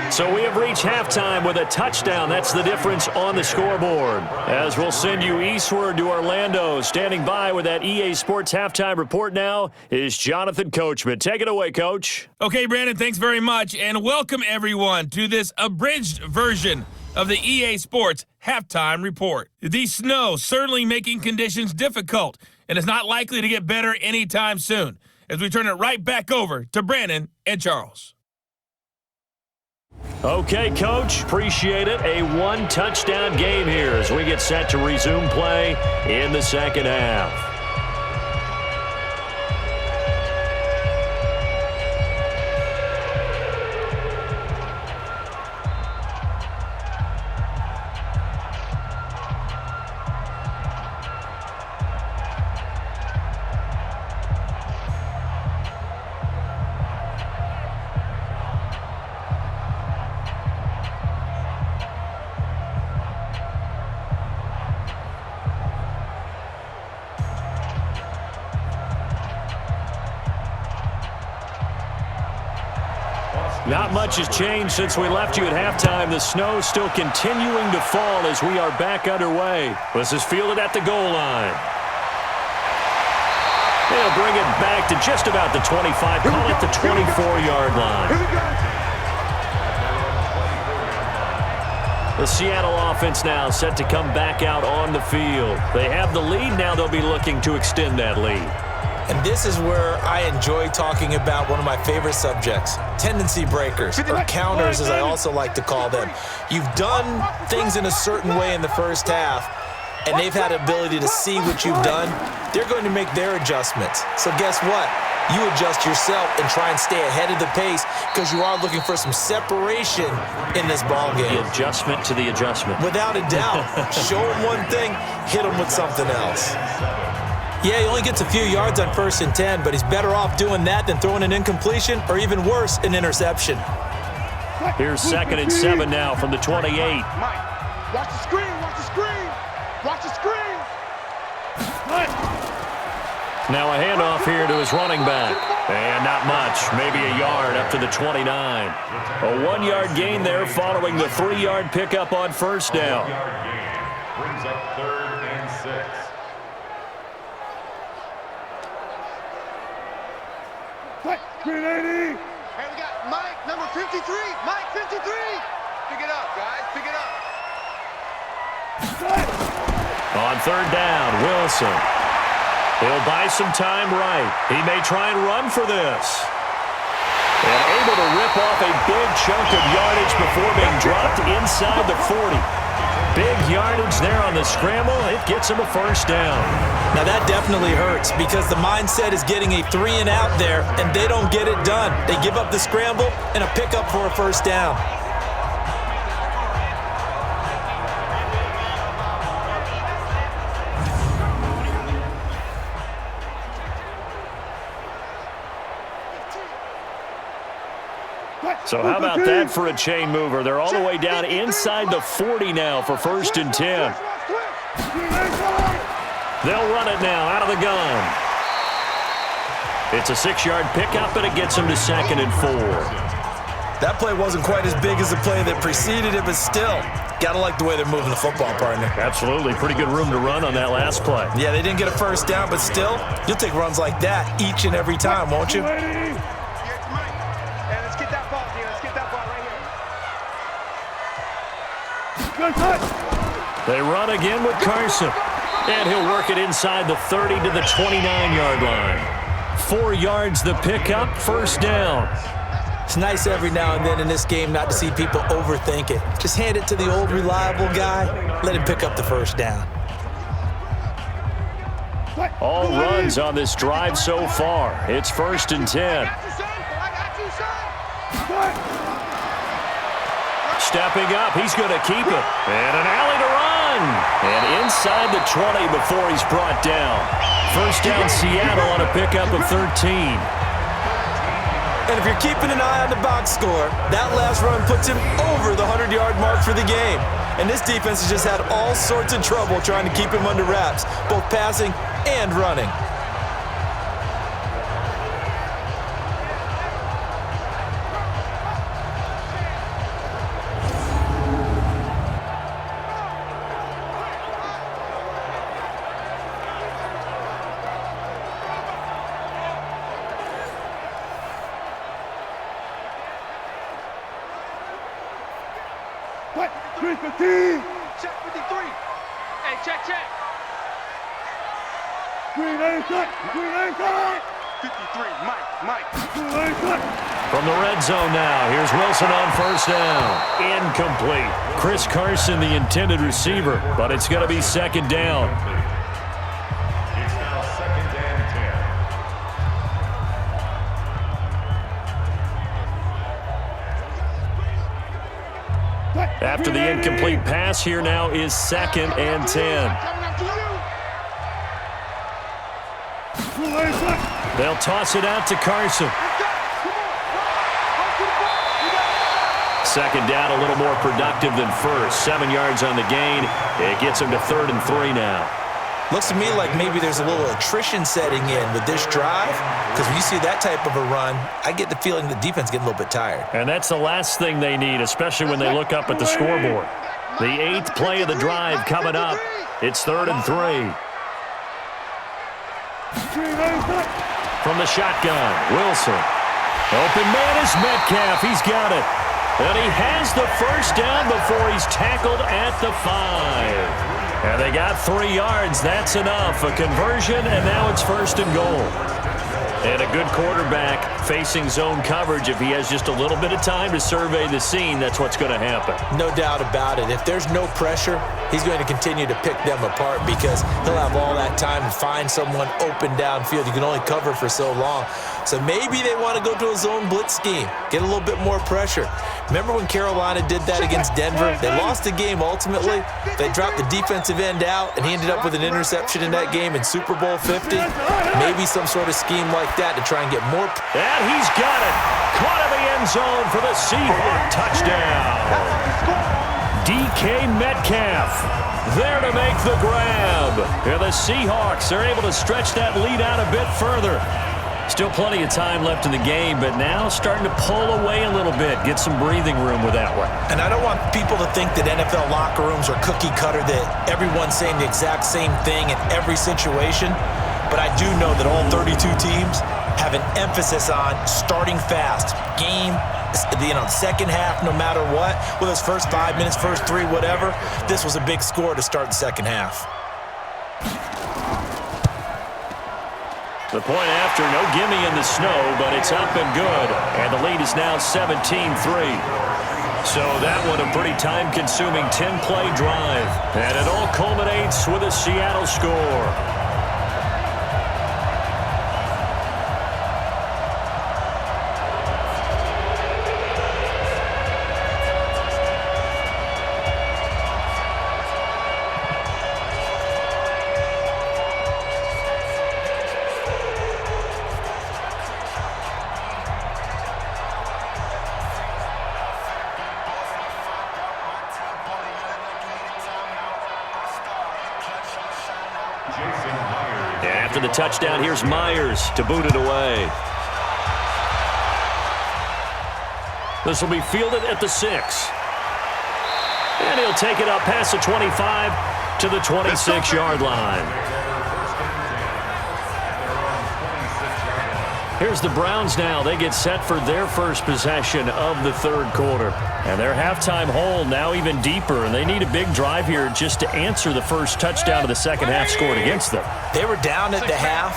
So we have reached halftime with a touchdown. That's the difference on the scoreboard. As we'll send you eastward to Orlando. Standing by with that EA Sports halftime report now is Jonathan Coachman. Take it away, Coach. Okay, Brandon, thanks very much, and welcome everyone to this abridged version of the EA Sports halftime report. The snow certainly making conditions difficult, and it's not likely to get better anytime soon, as we turn it right back over to Brandon and Charles. Okay, Coach, appreciate it. A 1-touchdown game here as we get set to resume play in the second half. Not much has changed since we left you at halftime. The snow still continuing to fall as we are back underway. This is fielded at the goal line. They'll bring it back to just about the 25, call it the 24-yard line. The Seattle offense now set to come back out on the field. They have the lead. Now they'll be looking to extend that lead. And this is where I enjoy talking about one of my favorite subjects, tendency breakers, or counters as I also like to call them. You've done things in a certain way in the first half, and they've had the ability to see what you've done. They're going to make their adjustments. So guess what? You adjust yourself and try and stay ahead of the pace because you are looking for some separation in this ball game. The adjustment to the adjustment. Without a doubt. Show them one thing, hit them with something else. Yeah, he only gets a few yards on 1st and 10, but he's better off doing that than throwing an incompletion or even worse, an interception. Here's 2nd and 7 now from the 28. Mike, watch the screen, watch the screen, watch the screen. Now a handoff here to his running back. And not much, maybe a yard up to the 29. A 1-yard gain there following the 3-yard pickup on first down. Brings up 3rd and 6. Green 80. Hey, we got Mike, number 53. Mike, 53. Pick it up, guys. Pick it up. On 3rd down, Wilson. He'll buy some time right. He may try and run for this. And able to rip off a big chunk of yardage before being dropped inside the 40. Big yardage there on the scramble. It gets him a first down. Now that definitely hurts because the mindset is getting a 3-and-out there, and they don't get it done. They give up the scramble and a pickup for a first down. So how about that for a chain mover? They're all the way down inside the 40 now for 1st and 10. They'll run it now out of the gun. It's a 6-yard pickup, and it gets them to 2nd and 4. That play wasn't quite as big as the play that preceded it, but still, got to like the way they're moving the football, partner. Absolutely. Pretty good room to run on that last play. Yeah, they didn't get a first down, but still, you'll take runs like that each and every time, won't you? Let's get that ball here. Let's get that ball right here. They run again with Carson. And he'll work it inside the 30 to the 29-yard line. 4 yards the pickup, first down. It's nice every now and then in this game not to see people overthink it. Just hand it to the old reliable guy. Let him pick up the first down. All runs on this drive so far. It's 1st and 10. Stepping up, he's going to keep it. And an alley to run. And inside the 20 before he's brought down. First down Seattle on a pickup of 13. And if you're keeping an eye on the box score, that last run puts him over the 100-yard mark for the game. And this defense has just had all sorts of trouble trying to keep him under wraps, both passing and running. What? 315. Check 53. Hey, check. Green A cut. 53. Mike. Green A cut. From the red zone now, here's Wilson on first down. Incomplete. Chris Carson, the intended receiver, but it's going to be second down. It's now 2nd and 10. After the incomplete pass, here now is 2nd and 10. They'll toss it out to Carson. Second down, a little more productive than first. 7 yards on the gain. It gets him to 3rd and 3 now. Looks to me like maybe there's a little attrition setting in with this drive, because when you see that type of a run, I get the feeling the defense getting a little bit tired. And that's the last thing they need, especially when they look up at the scoreboard. The 8th play of the drive coming up. It's 3rd and 3. From the shotgun, Wilson. Open man is Metcalf. He's got it. And he has the first down before he's tackled at the 5. And they got 3 yards. That's enough. A conversion, and now it's 1st and goal. And a good quarterback facing zone coverage. If he has just a little bit of time to survey the scene, that's what's going to happen. No doubt about it. If there's no pressure, he's going to continue to pick them apart because he'll have all that time to find someone open downfield. You can only cover for so long. So maybe they want to go to a zone blitz scheme, get a little bit more pressure. Remember when Carolina did that against Denver? They lost the game ultimately. They dropped the defensive end out, and he ended up with an interception in that game in Super Bowl 50. Maybe some sort of scheme like that to try and get more. And he's got it. Caught in the end zone for the Seahawks touchdown. DK Metcalf there to make the grab. And the Seahawks are able to stretch that lead out a bit further. Still plenty of time left in the game, but now starting to pull away a little bit, get some breathing room with that one. And I don't want people to think that NFL locker rooms are cookie cutter, that everyone's saying the exact same thing in every situation. But I do know that all 32 teams have an emphasis on starting fast. Game, second half, no matter what. Whether it's first 5 minutes, first 3, whatever. This was a big score to start the second half. The point after, no gimme in the snow, but it's up and good. And the lead is now 17-3. So that one a pretty time-consuming 10-play drive. And it all culminates with a Seattle score. After the touchdown, here's Myers to boot it away. This will be fielded at the 6. And he'll take it up past the 25 to the 26-yard line. Here's the Browns now. They get set for their first possession of the third quarter. And their halftime hole now even deeper, and they need a big drive here just to answer the first touchdown of the second half scored against them. They were down at the half.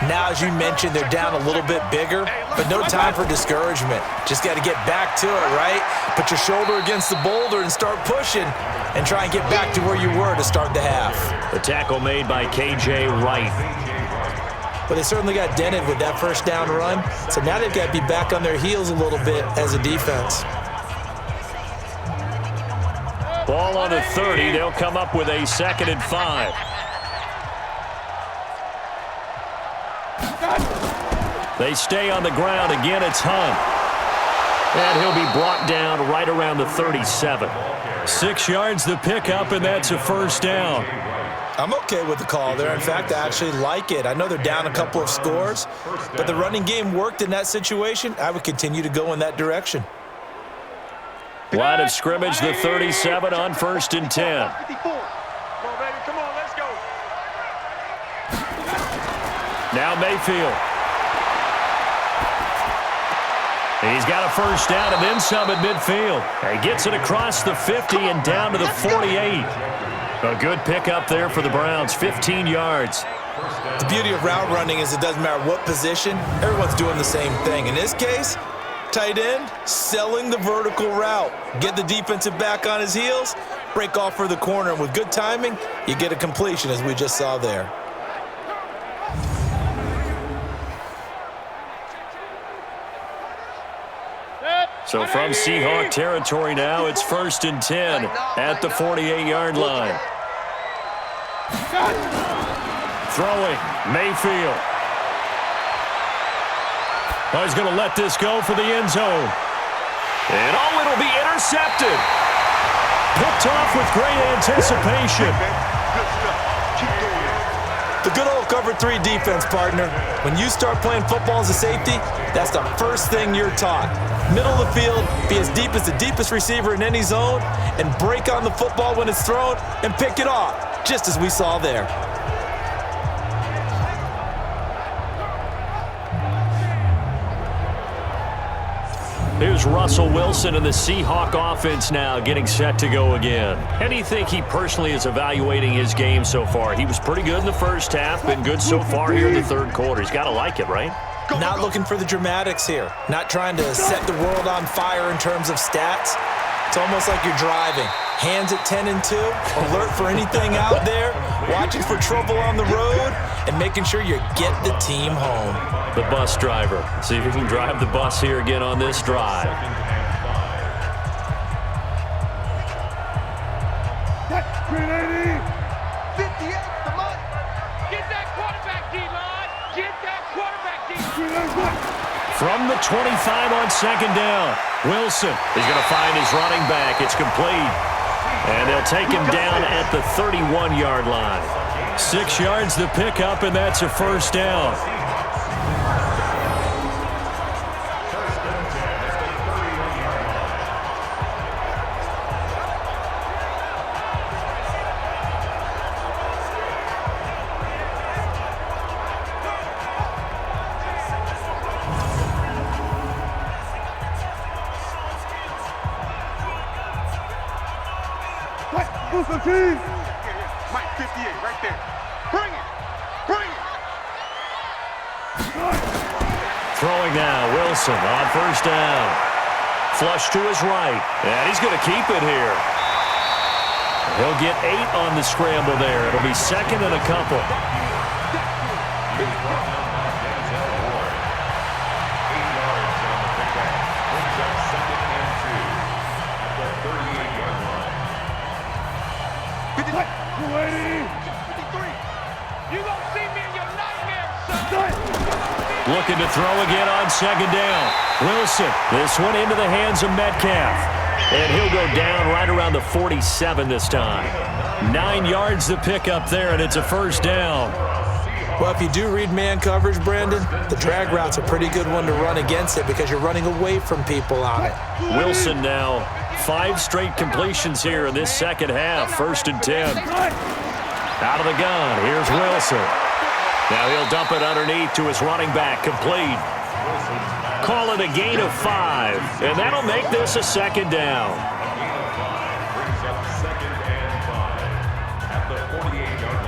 Now, as you mentioned, they're down a little bit bigger, but no time for discouragement. Just got to get back to it, right? Put your shoulder against the boulder and start pushing and try and get back to where you were to start the half. The tackle made by K.J. Wright. But they certainly got dented with that first down run, so now they've got to be back on their heels a little bit as a defense. Ball on the 30. They'll come up with a 2nd and 5. They stay on the ground. Again, it's Hunt. And he'll be brought down right around the 37. 6 yards the pickup, and that's a first down. I'm okay with the call there. In fact, I actually like it. I know they're down a couple of scores, but the running game worked in that situation. I would continue to go in that direction. Line of scrimmage, the 37 on 1st and 10. Come on, baby. Come on, let's go. Now Mayfield. He's got a first down and then some at midfield. He gets it across the 50 and down to the 48. A good pickup there for the Browns, 15 yards. The beauty of route running is it doesn't matter what position, everyone's doing the same thing. In this case, tight end, selling the vertical route. Get the defensive back on his heels, break off for the corner, and with good timing, you get a completion as we just saw there. So from Seahawk territory now, it's 1st and 10 at the 48-yard line. Throwing, Mayfield. Oh, he's going to let this go for the end zone. And it'll be intercepted. Picked off with great anticipation. The good old cover 3 defense, partner. When you start playing football as a safety, that's the first thing you're taught. Middle of the field, be as deep as the deepest receiver in any zone, and break on the football when it's thrown and pick it off, just as we saw there. Here's Russell Wilson and the Seahawk offense now getting set to go again. How do you think he personally is evaluating his game so far? He was pretty good in the first half, been good so far here in the third quarter. He's got to like it, right? Not looking for the dramatics here. Not trying to set the world on fire in terms of stats. It's almost like you're driving. Hands at 10 and 2, alert for anything out there, watching for trouble on the road, and making sure you get the team home. The bus driver. See if he can drive the bus here again on this drive. Green 80. 58, come on. Get that quarterback, D-line. Get that quarterback, D-line. From the 25 on 2nd down, Wilson is going to find his running back. It's complete. And they'll take him down at the 31-yard line. 6 yards the pickup, and that's a first down. Mike 58, right there. Bring it! Bring it! Throwing now, Wilson on first down. Flush to his right, and he's going to keep it here. He'll get 8 on the scramble there. It'll be 2nd and a couple. Looking to throw again on 2nd down. Wilson, this one into the hands of Metcalf. And he'll go down right around the 47 this time. 9 yards to pick up there, and it's a first down. Well, if you do read man coverage, Brandon, the drag route's a pretty good one to run against it because you're running away from people on it. Wilson now, 5 straight completions here in this second half. 1st and 10. Out of the gun, here's Wilson. Now he'll dump it underneath to his running back, complete. Call it a gain of 5, and that'll make this a 2nd down. Brings up 2nd and 5 at the 48-yard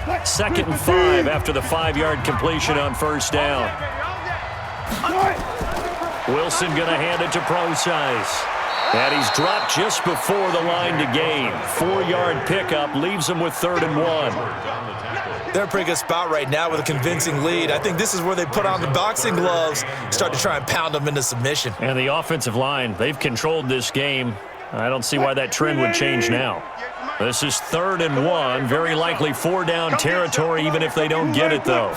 line. 2nd and 5 after the 5-yard completion on 1st down. Wilson going to hand it to Procise. And he's dropped just before the line to gain. 4-yard pickup leaves him with 3rd and 1. They're in a pretty good spot right now with a convincing lead. I think this is where they put on the boxing gloves, start to try and pound them into submission. And the offensive line, they've controlled this game. I don't see why that trend would change now. This is 3rd and 1, very likely 4-down territory even if they don't get it, though.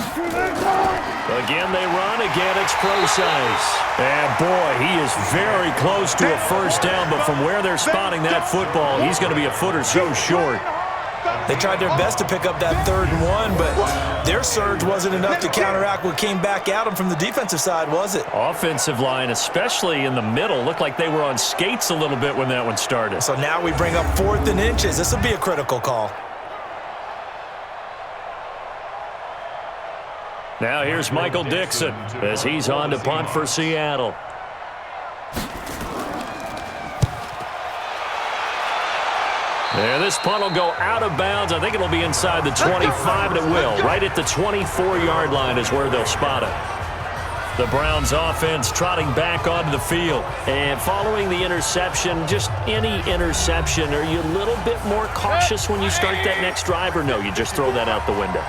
Again, they run. Again, it's Procise. And, boy, he is very close to a 1st down, but from where they're spotting that football, he's going to be a foot or so short. They tried their best to pick up that 3rd and 1, but their surge wasn't enough to counteract what came back at them from the defensive side, was it? Offensive line, especially in the middle, looked like they were on skates a little bit when that one started. So now we bring up 4th and inches. This will be a critical call. Now here's Michael Dixon as he's on to punt for Seattle. There, this punt will go out of bounds. I think it'll be inside the 25, and it will. Right at the 24-yard line is where they'll spot it. The Browns offense trotting back onto the field. And following the interception, just any interception, are you a little bit more cautious when you start that next drive, or no, you just throw that out the window?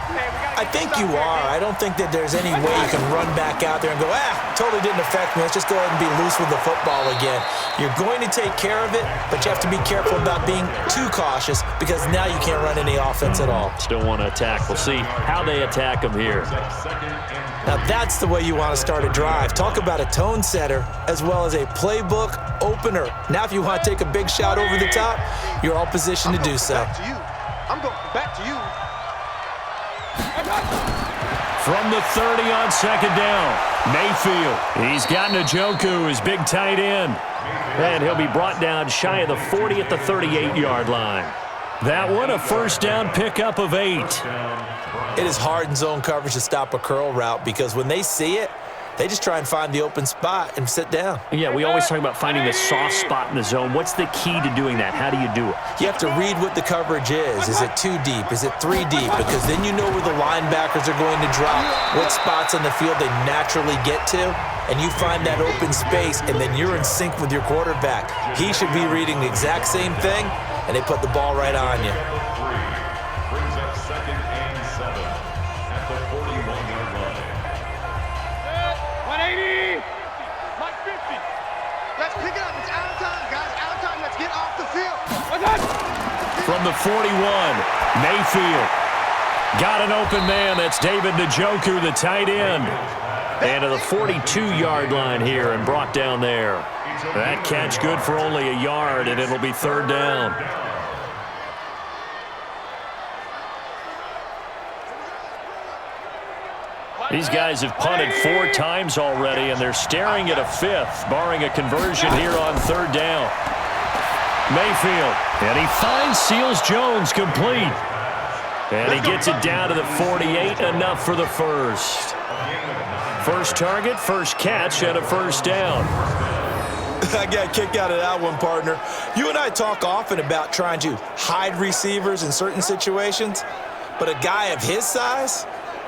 I think you are. I don't think that there's any way you can run back out there and go, totally didn't affect me. Let's just go ahead and be loose with the football again. You're going to take care of it, but you have to be careful about being too cautious because now you can't run any offense at all. Still want to attack. We'll see how they attack them here. Now that's the way you want to start a drive. Talk about a tone setter as well as a playbook opener. Now if you want to take a big shot over the top, you're all positioned to do so. I'm going back to you. From the 30 on 2nd down, Mayfield. He's got Njoku, his big tight end. And he'll be brought down shy of the 40 at the 38-yard line. That one, a 1st down pickup of 8. It is hard in zone coverage to stop a curl route because when they see it, they just try and find the open spot and sit down. Yeah, we always talk about finding the soft spot in the zone. What's the key to doing that? How do you do it? You have to read what the coverage is. Is it 2 deep? Is it 3 deep? Because then you know where the linebackers are going to drop, what spots on the field they naturally get to, and you find that open space, and then you're in sync with your quarterback. He should be reading the exact same thing, and they put the ball right on you. Brings up 2nd and 7 at the 41-yard line. 180. Mike 50. Let's pick it up. It's out of time, guys. Out of time. Let's get off the field. From the 41, Mayfield. Got an open man. That's David Njoku, the tight end. And to the 42-yard line here and brought down there. That catch good for only a yard, and it'll be 3rd down. These guys have punted 4 times already, and they're staring at a 5th, barring a conversion here on 3rd down. Mayfield, and he finds Seals-Jones complete. And he gets it down to the 48, enough for the 1st. First target, first catch, and a 1st down. I got a kick out of that one, partner. You and I talk often about trying to hide receivers in certain situations, but a guy of his size,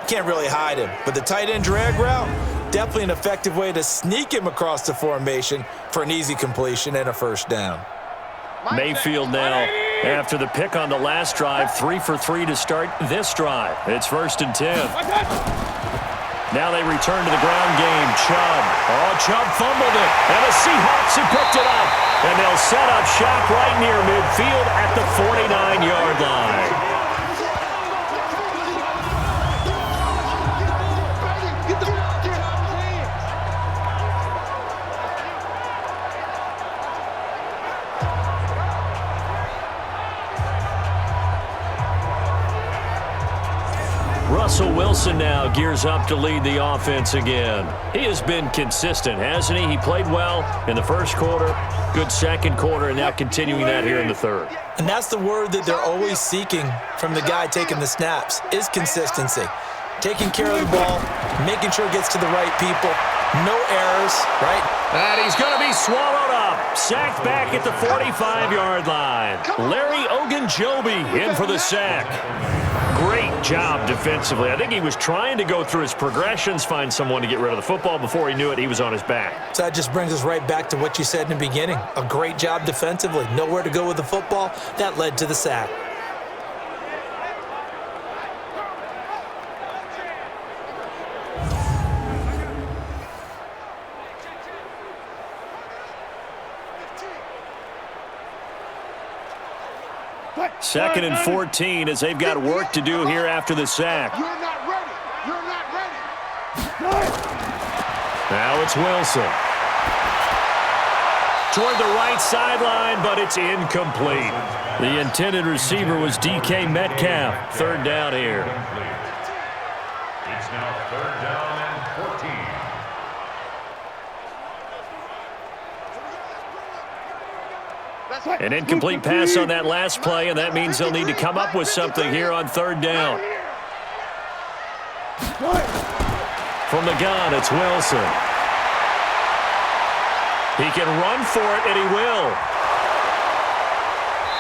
can't really hide him. But the tight end drag route, definitely an effective way to sneak him across the formation for an easy completion and a 1st down. Mayfield now, after the pick on the last drive, 3 for 3 to start this drive. It's 1st and 10. Now they return to the ground game. Chubb. Oh, Chubb fumbled it. And the Seahawks have picked it up. And they'll set up shop right near midfield at the 49-yard line. Russell Wilson now gears up to lead the offense again. He has been consistent, hasn't he? He played well in the first quarter, good second quarter, and now continuing that here in the third. And that's the word that they're always seeking from the guy taking the snaps, is consistency. Taking care of the ball, making sure it gets to the right people, no errors, right? And he's going to be swallowed up. Sacked back at the 45-yard line. Larry Ogunjobi in for the sack. Great job defensively. I think he was trying to go through his progressions, find someone to get rid of the football. Before he knew it, he was on his back. So that just brings us right back to what you said in the beginning. A great job defensively. Nowhere to go with the football. That led to the sack. Second and 14 as they've got work to do here after the sack. You're not ready. You're not ready. Now it's Wilson. Toward the right sideline, but it's incomplete. The intended receiver was DK Metcalf. Third down here. It's now third down and 14. An incomplete pass on that last play, and that means they'll need to come up with something here on third down. From the gun, it's Wilson. He can run for it, and he will.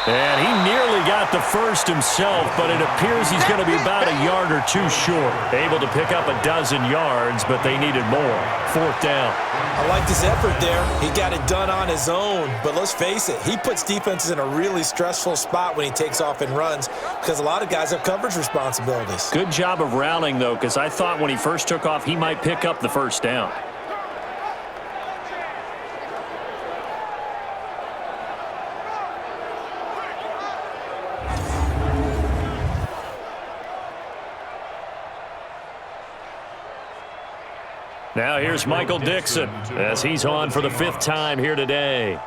And he nearly got the first himself, but it appears he's going to be about a yard or two short. Able to pick up a dozen yards, but they needed more. Fourth down. I liked his effort there. He got it done on his own. But let's face it, he puts defenses in a really stressful spot when he takes off and runs because a lot of guys have coverage responsibilities. Good job of rallying, though, because I thought when he first took off, he might pick up the first down. Now here's Michael Dixon as he's on for the fifth time here today.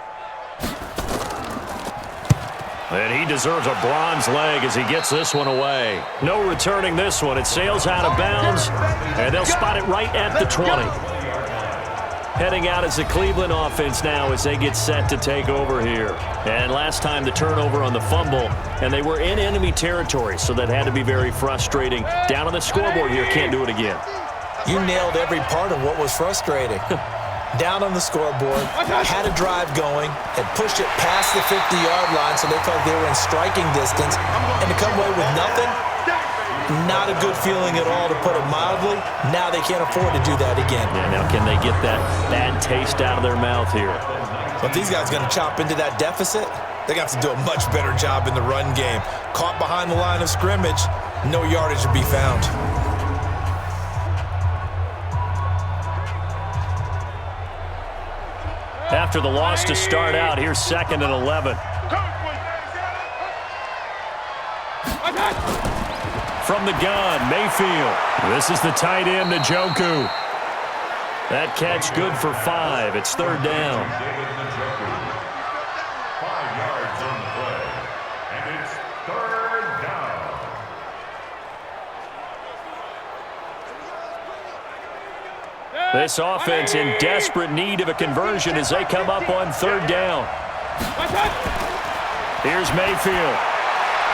And he deserves a bronze leg as he gets this one away. No returning this one. It sails out of bounds, and they'll spot it right at the 20. Heading out as the Cleveland offense now as they get set to take over here. And last time the turnover on the fumble, and they were in enemy territory, so that had to be very frustrating. Down on the scoreboard here, can't do it again. You nailed every part of what was frustrating. Down on the scoreboard, had a drive going, had pushed it past the 50-yard line so they felt they were in striking distance, and to come away with nothing, not a good feeling at all, to put it mildly. Now they can't afford to do that again. Yeah, now can they get that bad taste out of their mouth here? But these guys are going to chop into that deficit. They're going to have to do a much better job in the run game. Caught behind the line of scrimmage, no yardage to be found. After the loss to start out, here's second and 11. From the gun, Mayfield. This is the tight end, Njoku. That catch good for 5. It's third down. 5 yards on the play, and it's third down. This offense in desperate need of a conversion as they come up on third down. Here's Mayfield.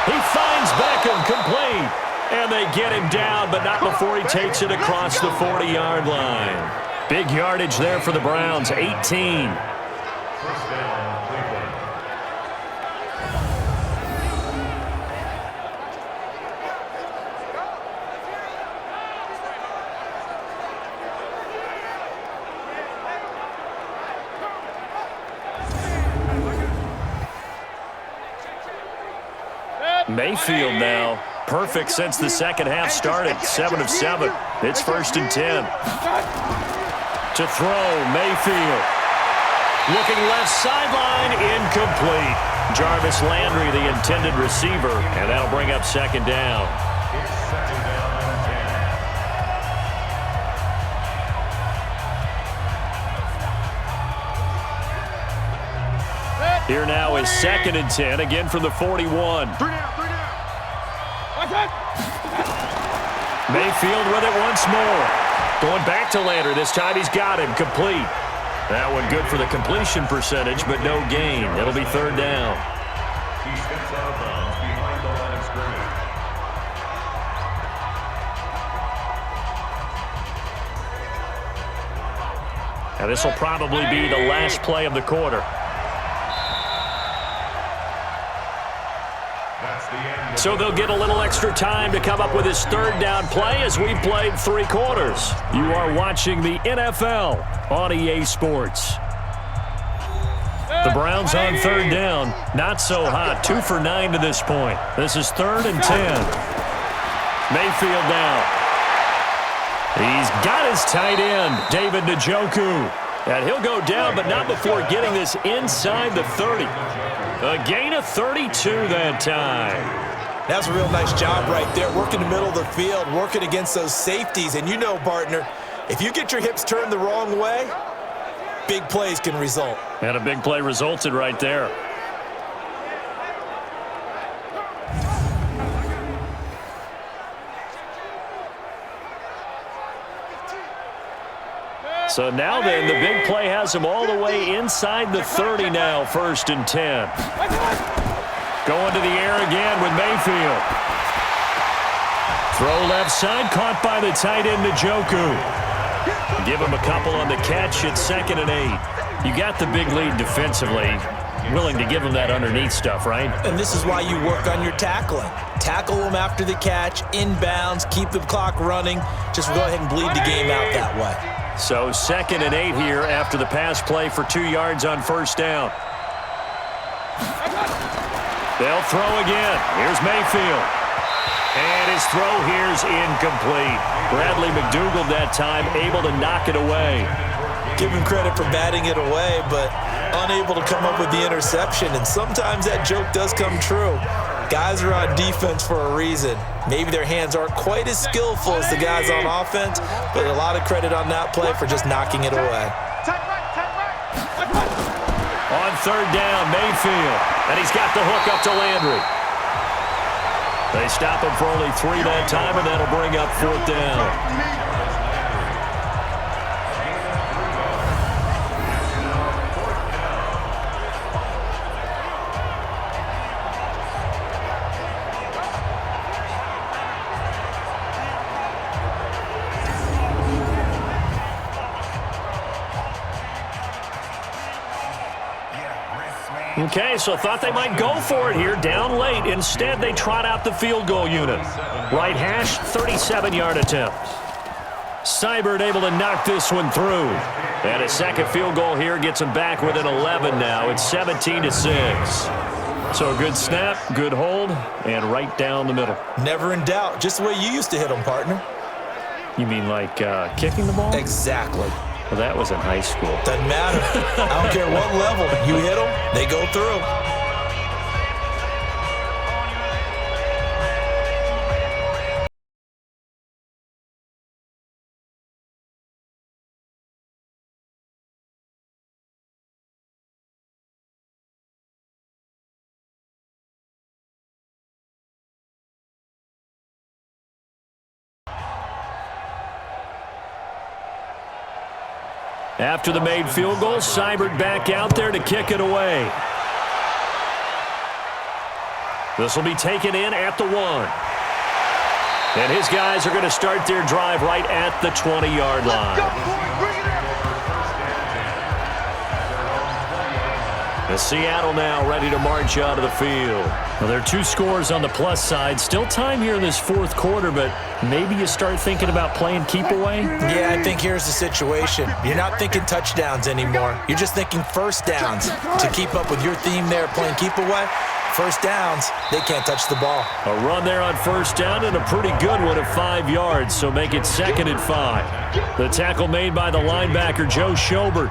He finds Beckham, complete. And they get him down, but not before he takes it across the 40-yard line. Big yardage there for the Browns, 18. First down, Cleveland. Mayfield now, perfect since the second half started, 7 of 7. It's first and 10. To throw, Mayfield. Looking left sideline, incomplete. Jarvis Landry, the intended receiver, and that'll bring up second down. It's second down and 10. Here now is second and 10, again from the 41. Mayfield with it once more. Going back to Landry. This time he's got him complete. That one good for the completion percentage, but no gain. It'll be third down. He steps out of bounds behind the line of scrimmage. Now this will probably be the last play of the quarter. So they'll get a little extra time to come up with his third down play as we've played 3 quarters. You are watching the NFL on EA Sports. The Browns on third down. Not so hot. 2 for 9 to this point. This is 3rd and 10. Mayfield down. He's got his tight end, David Njoku. And he'll go down, but not before getting this inside the 30. A gain of 32 that time. That's a real nice job right there, working the middle of the field, working against those safeties. And you know, partner, if you get your hips turned the wrong way, big plays can result. And a big play resulted right there. So now then, the big play has him all the way inside the 30 now, 1st and 10. Going to the air again with Mayfield. Throw left side, caught by the tight end Njoku. Give him a couple on the catch at 2nd and 8. You got the big lead defensively. Willing to give him that underneath stuff, right? And this is why you work on your tackling. Tackle them after the catch, inbounds, keep the clock running. Just go ahead and bleed the game out that way. So 2nd and 8 here after the pass play for 2 yards on 1st down. They'll throw again. Here's Mayfield. And his throw here's incomplete. Bradley McDougald that time able to knock it away. Give him credit for batting it away, but unable to come up with the interception. And sometimes that joke does come true. Guys are on defense for a reason. Maybe their hands aren't quite as skillful as the guys on offense, but a lot of credit on that play for just knocking it away. On 3rd down, Mayfield. And he's got the hook up to Landry. They stop him for only 3 that time, and that'll bring up 4th down. Okay, so thought they might go for it here, down late. Instead, they trot out the field goal unit. Right hash, 37-yard attempt. Seibert able to knock this one through. And a second field goal here gets them back within 11 now. It's 17-6. So a good snap, good hold, and right down the middle. Never in doubt. Just the way you used to hit them, partner. You mean like kicking the ball? Exactly. Well, that was in high school. Doesn't matter. I don't care what level. You hit them, they go through. After the made field goal, Seibert back out there to kick it away. This will be taken in at the 1. And his guys are going to start their drive right at the 20-yard line. And Seattle now ready to march out of the field. Well, there are 2 scores on the plus side. Still time here in this 4th quarter, but maybe you start thinking about playing keep away? Yeah, I think here's the situation. You're not thinking touchdowns anymore. You're just thinking first downs. To keep up with your theme there, playing keep away, first downs, they can't touch the ball. A run there on 1st down and a pretty good one at 5 yards, so make it 2nd and 5. The tackle made by the linebacker, Joe Schobert.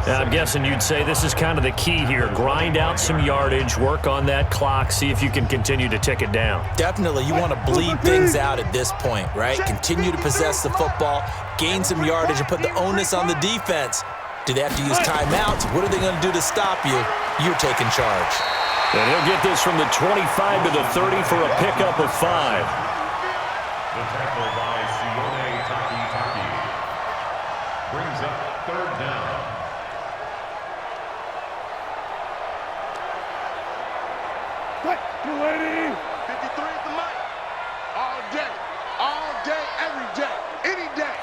Now, I'm guessing you'd say this is kind of the key here. Grind out some yardage, work on that clock, see if you can continue to tick it down. Definitely. You want to bleed things out at this point, right? Continue to possess the football, gain some yardage, and put the onus on the defense. Do they have to use timeouts? What are they going to do to stop you? You're taking charge. And he'll get this from the 25 to the 30 for a pickup of 5. The tackle by Sione Taki brings up third down. Cut, 280. 53 at the mic. All day, every day, any day.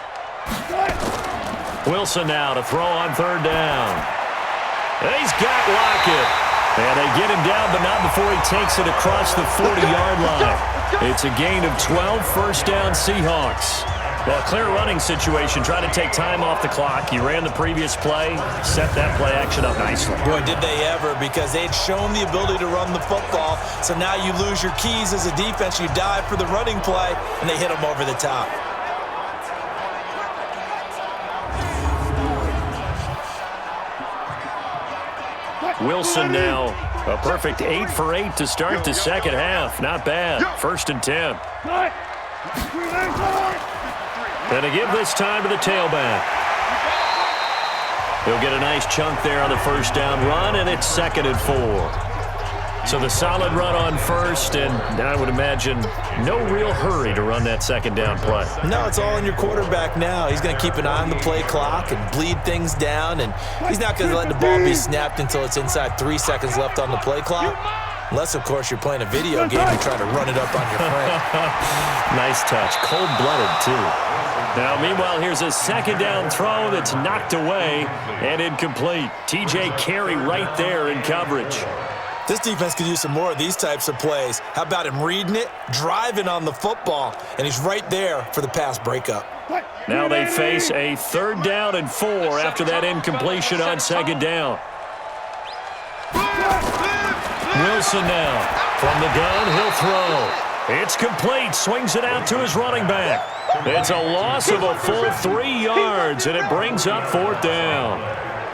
Wilson now to throw on third down. He's got Lockett. And they get him down, but not before he takes it across the 40-yard line. It's a gain of 12, first down Seahawks. Well, clear running situation, trying to take time off the clock. He ran the previous play, set that play action up nicely. Boy, did they ever, because they'd shown the ability to run the football. So now you lose your keys as a defense. You dive for the running play, and they hit them over the top. Wilson now, a perfect 8 for 8 to start the second half. Not bad. First and 10. And to give this time to the tailback. He'll get a nice chunk there on the first down run, and it's second and 4. So the solid run on first, and I would imagine no real hurry to run that second down play. No, it's all on your quarterback now. He's going to keep an eye on the play clock and bleed things down, and he's not going to let the ball be snapped until it's inside 3 seconds left on the play clock. Unless, of course, you're playing a video game and trying to run it up on your friend. Nice touch. Cold-blooded, too. Now, meanwhile, here's a second down throw that's knocked away and incomplete. T.J. Carey right there in coverage. This defense could use some more of these types of plays. How about him reading it, driving on the football, and he's right there for the pass breakup. Now they face a third down and 4 after that incompletion on second down. Wilson now from the gun, he'll throw. It's complete, swings it out to his running back. It's a loss of a full 3 yards, and it brings up fourth down.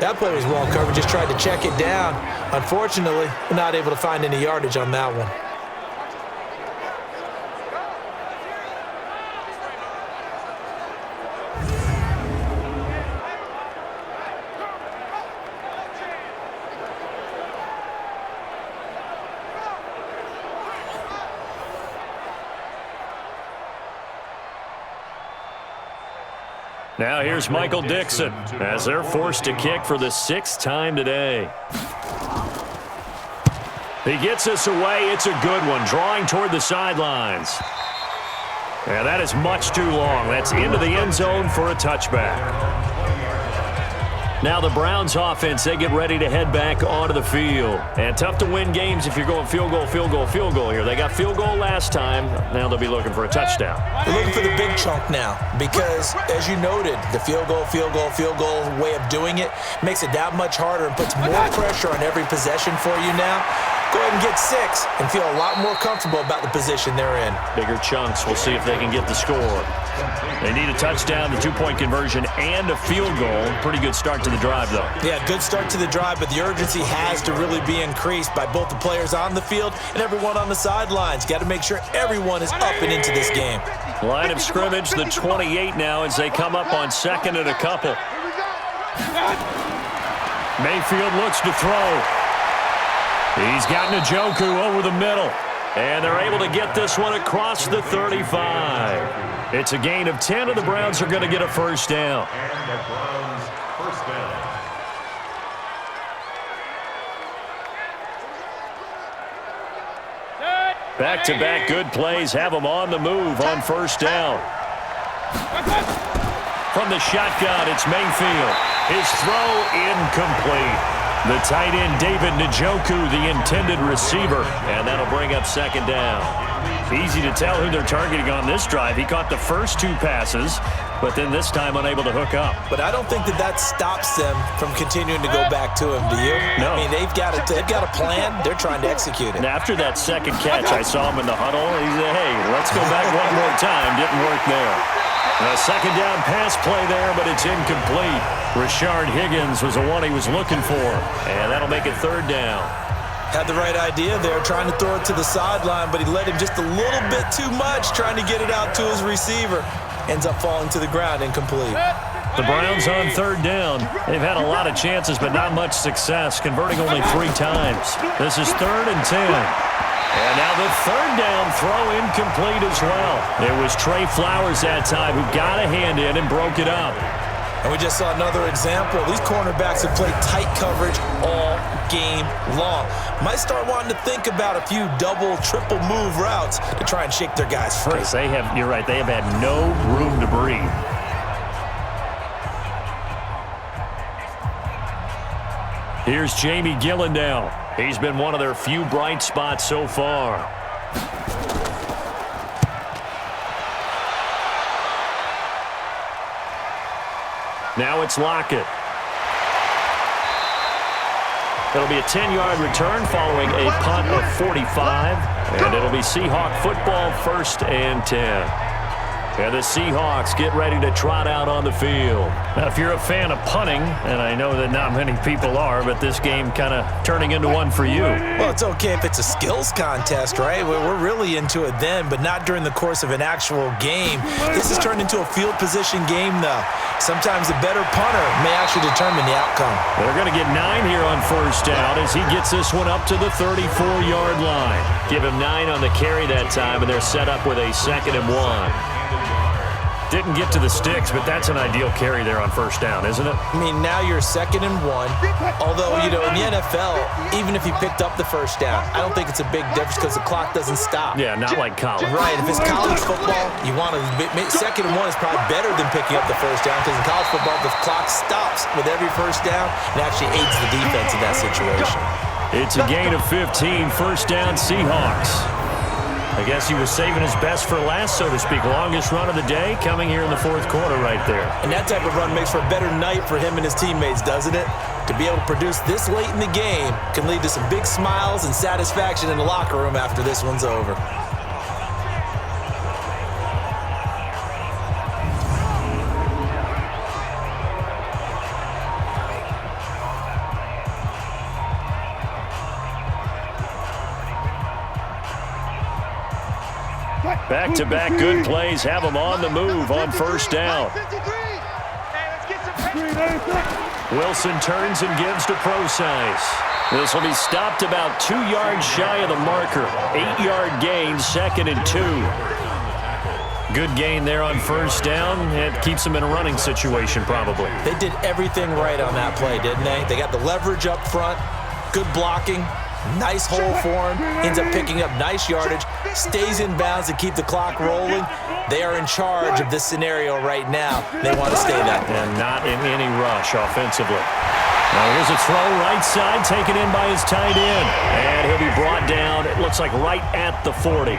That play was well covered, just tried to check it down. Unfortunately, we're not able to find any yardage on that one. Now here's Michael Dixon as they're forced to kick for the 6th time today. He gets us away. It's a good one, drawing toward the sidelines. And that is much too long. That's into the end zone for a touchback. Now the Browns offense, they get ready to head back onto the field. And tough to win games if you're going field goal, field goal, field goal here. They got field goal last time. Now they'll be looking for a touchdown. They're looking for the big chunk now because, as you noted, the field goal way of doing it makes it that much harder and puts more pressure on every possession for you now. Go ahead and get 6 and feel a lot more comfortable about the position they're in. Bigger chunks. We'll see if they can get the score. They need a touchdown, the 2-point conversion, and a field goal. Pretty good start to the drive, though. Yeah, good start to the drive, but the urgency has to really be increased by both the players on the field and everyone on the sidelines. Got to make sure everyone is up and into this game. Line of scrimmage, the 28 now as they come up on second and a couple. Mayfield looks to throw. He's got Njoku over the middle. And they're able to get this one across the 35. It's a gain of 10, and the Browns are going to get a first down. And the Browns first down. Back-to-back good plays have them on the move on first down. From the shotgun, it's Mayfield. His throw incomplete. The tight end, David Njoku, the intended receiver, and that'll bring up second down. Easy to tell who they're targeting on this drive. He caught the first 2 passes, but then this time unable to hook up. But I don't think that stops them from continuing to go back to him, do you? No. I mean, they've got a plan. They're trying to execute it. And after that second catch, I saw him in the huddle. He said, hey, let's go back one more time. Didn't work there. A second down pass play there, but it's incomplete. Rashard Higgins was the one he was looking for, and that'll make it third down. Had the right idea there, trying to throw it to the sideline, but he let him just a little bit too much, trying to get it out to his receiver. Ends up falling to the ground, incomplete. The Browns on third down. They've had a lot of chances, but not much success, converting only 3 times. This is 3rd and 10. And now the third down throw incomplete as well. It was Trey Flowers that time who got a hand in and broke it up. And we just saw another example. These cornerbacks have played tight coverage all game long. Might start wanting to think about a few double, triple move routes to try and shake their guys free. You're right, they have had no room to breathe. Here's Jamie Gillen now. He's been one of their few bright spots so far. Now it's Lockett. It'll be a 10-yard return following a punt of 45. And it'll be Seahawk football, 1st and 10. And the Seahawks get ready to trot out on the field. Now, if you're a fan of punting, and I know that not many people are, but this game kind of turning into one for you. Well, it's okay if it's a skills contest, right? We're really into it then, but not during the course of an actual game. This has turned into a field position game, though. Sometimes a better punter may actually determine the outcome. They're going to get 9 here on 1st down as he gets this one up to the 34-yard line. Give him 9 on the carry that time, and they're set up with a 2nd and 1. Didn't get to the sticks, but that's an ideal carry there on 1st down, isn't it? I mean, now you're 2nd and 1. Although, you know, in the NFL, even if you picked up the 1st down, I don't think it's a big difference because the clock doesn't stop. Yeah, not like college. Right. If it's college football, you want to 2nd and 1 is probably better than picking up the 1st down because in college football, the clock stops with every 1st down and actually aids the defense in that situation. It's a gain of 15, 1st down Seahawks. I guess he was saving his best for last, so to speak. Longest run of the day coming here in the 4th quarter right there. And that type of run makes for a better night for him and his teammates, doesn't it? To be able to produce this late in the game can lead to some big smiles and satisfaction in the locker room after this one's over. Back-to-back good plays have them on the move on 1st down. Wilson turns and gives to Procise. This will be stopped about 2 yards shy of the marker. 8-yard gain, 2nd and 2. Good gain there on 1st down. It keeps them in a running situation probably. They did everything right on that play, didn't they? They got the leverage up front, good blocking, nice hole for him, ends up picking up nice yardage, stays in bounds to keep the clock rolling. They are in charge of this scenario right now. They want to stay that way. And not in any rush offensively. Now here's a throw right side, taken in by his tight end. And he'll be brought down, it looks like right at the 40.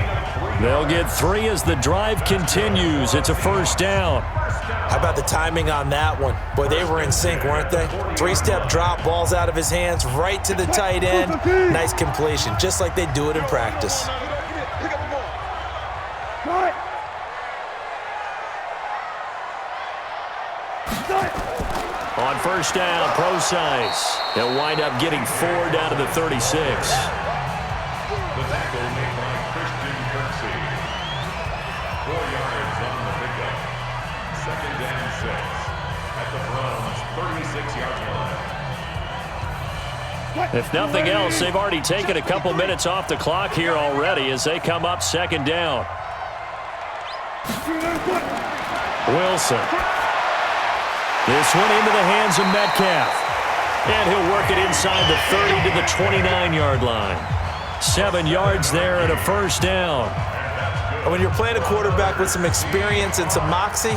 They'll get 3 as the drive continues. It's a 1st down. How about the timing on that one? Boy, they were in sync, weren't they? 3-step drop, balls out of his hands, right to the tight end. Nice completion, just like they do it in practice. On 1st down, Procise. He'll wind up getting 4 down to the 36. The tackle made by Christian Kirksey. 4 yards on the pickup. 2nd and 6 at the Browns' 36-yard line. If nothing else, they've already taken a couple minutes off the clock here already as they come up 2nd down. Wilson. This one into the hands of Metcalf. And he'll work it inside the 30 to the 29-yard line. 7 yards there and a 1st down. And when you're playing a quarterback with some experience and some moxie,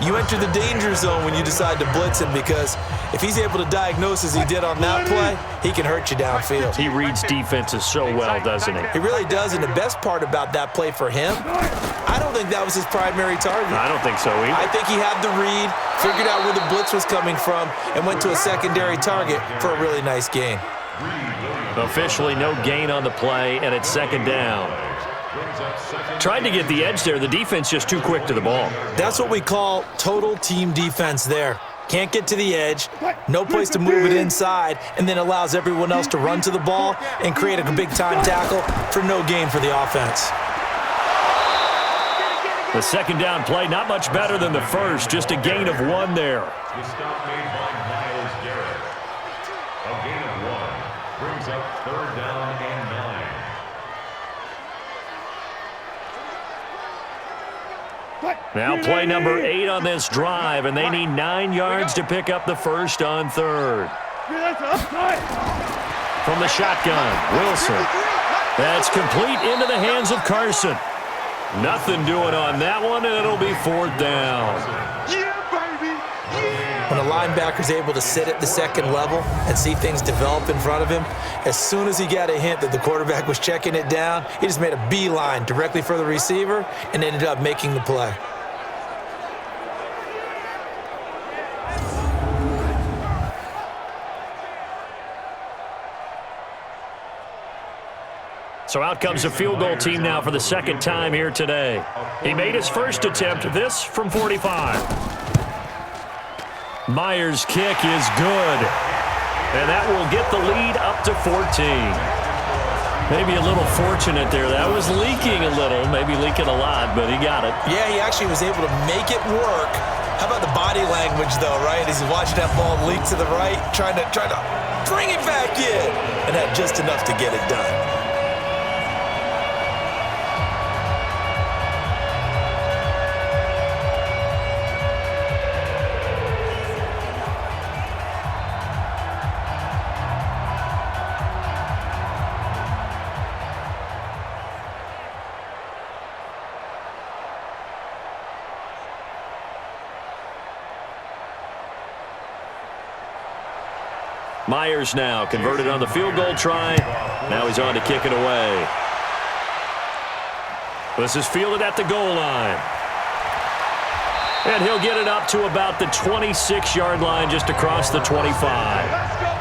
you enter the danger zone when you decide to blitz him because if he's able to diagnose as he did on that play, he can hurt you downfield. He reads defenses so well, doesn't he? He really does, and the best part about that play for him, I don't think that was his primary target. I don't think so either. I think he had the read, figured out where the blitz was coming from, and went to a secondary target for a really nice gain. Officially no gain on the play, and it's 2nd down. Tried to get the edge there. The defense just too quick to the ball. That's what we call total team defense there. Can't get to the edge, no place to move it inside, and then allows everyone else to run to the ball and create a big-time tackle for no gain for the offense. The 2nd down play, not much better than the first, just a gain of 1 there. The stop made by Myles Garrett. A gain of 1 brings up 3rd down and 9. Now play number 8 on this drive, and they need 9 yards to pick up the first on third. From the shotgun, Wilson. That's complete into the hands of Carson. Nothing doing on that one, and it'll be fourth down. When a linebacker's able to sit at the second level and see things develop in front of him, as soon as he got a hint that the quarterback was checking it down, he just made a beeline directly for the receiver and ended up making the play. So out comes a field goal team now for the second time here today. He made his first attempt, this from 45. Myers' kick is good, and that will get the lead up to 14. Maybe a little fortunate there. That was leaking a little, maybe leaking a lot, but he got it. Yeah, he actually was able to make it work. How about the body language, though, right? As he's watching that ball leak to the right, trying to bring it back in, and had just enough to get it done. Myers now converted on the field goal try. Now he's on to kick it away. This is fielded at the goal line. And he'll get it up to about the 26-yard line, just across the 25.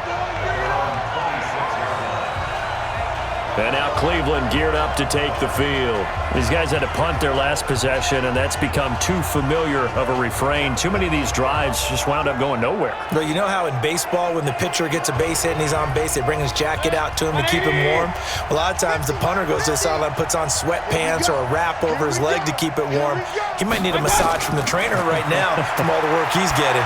And now Cleveland geared up to take the field. These guys had to punt their last possession, and that's become too familiar of a refrain. Too many of these drives just wound up going nowhere. But you know how in baseball, when the pitcher gets a base hit and he's on base, they bring his jacket out to him to keep him warm? A lot of times the punter goes to the sideline, puts on sweatpants or a wrap over his leg to keep it warm. He might need a massage from the trainer right now from all the work he's getting.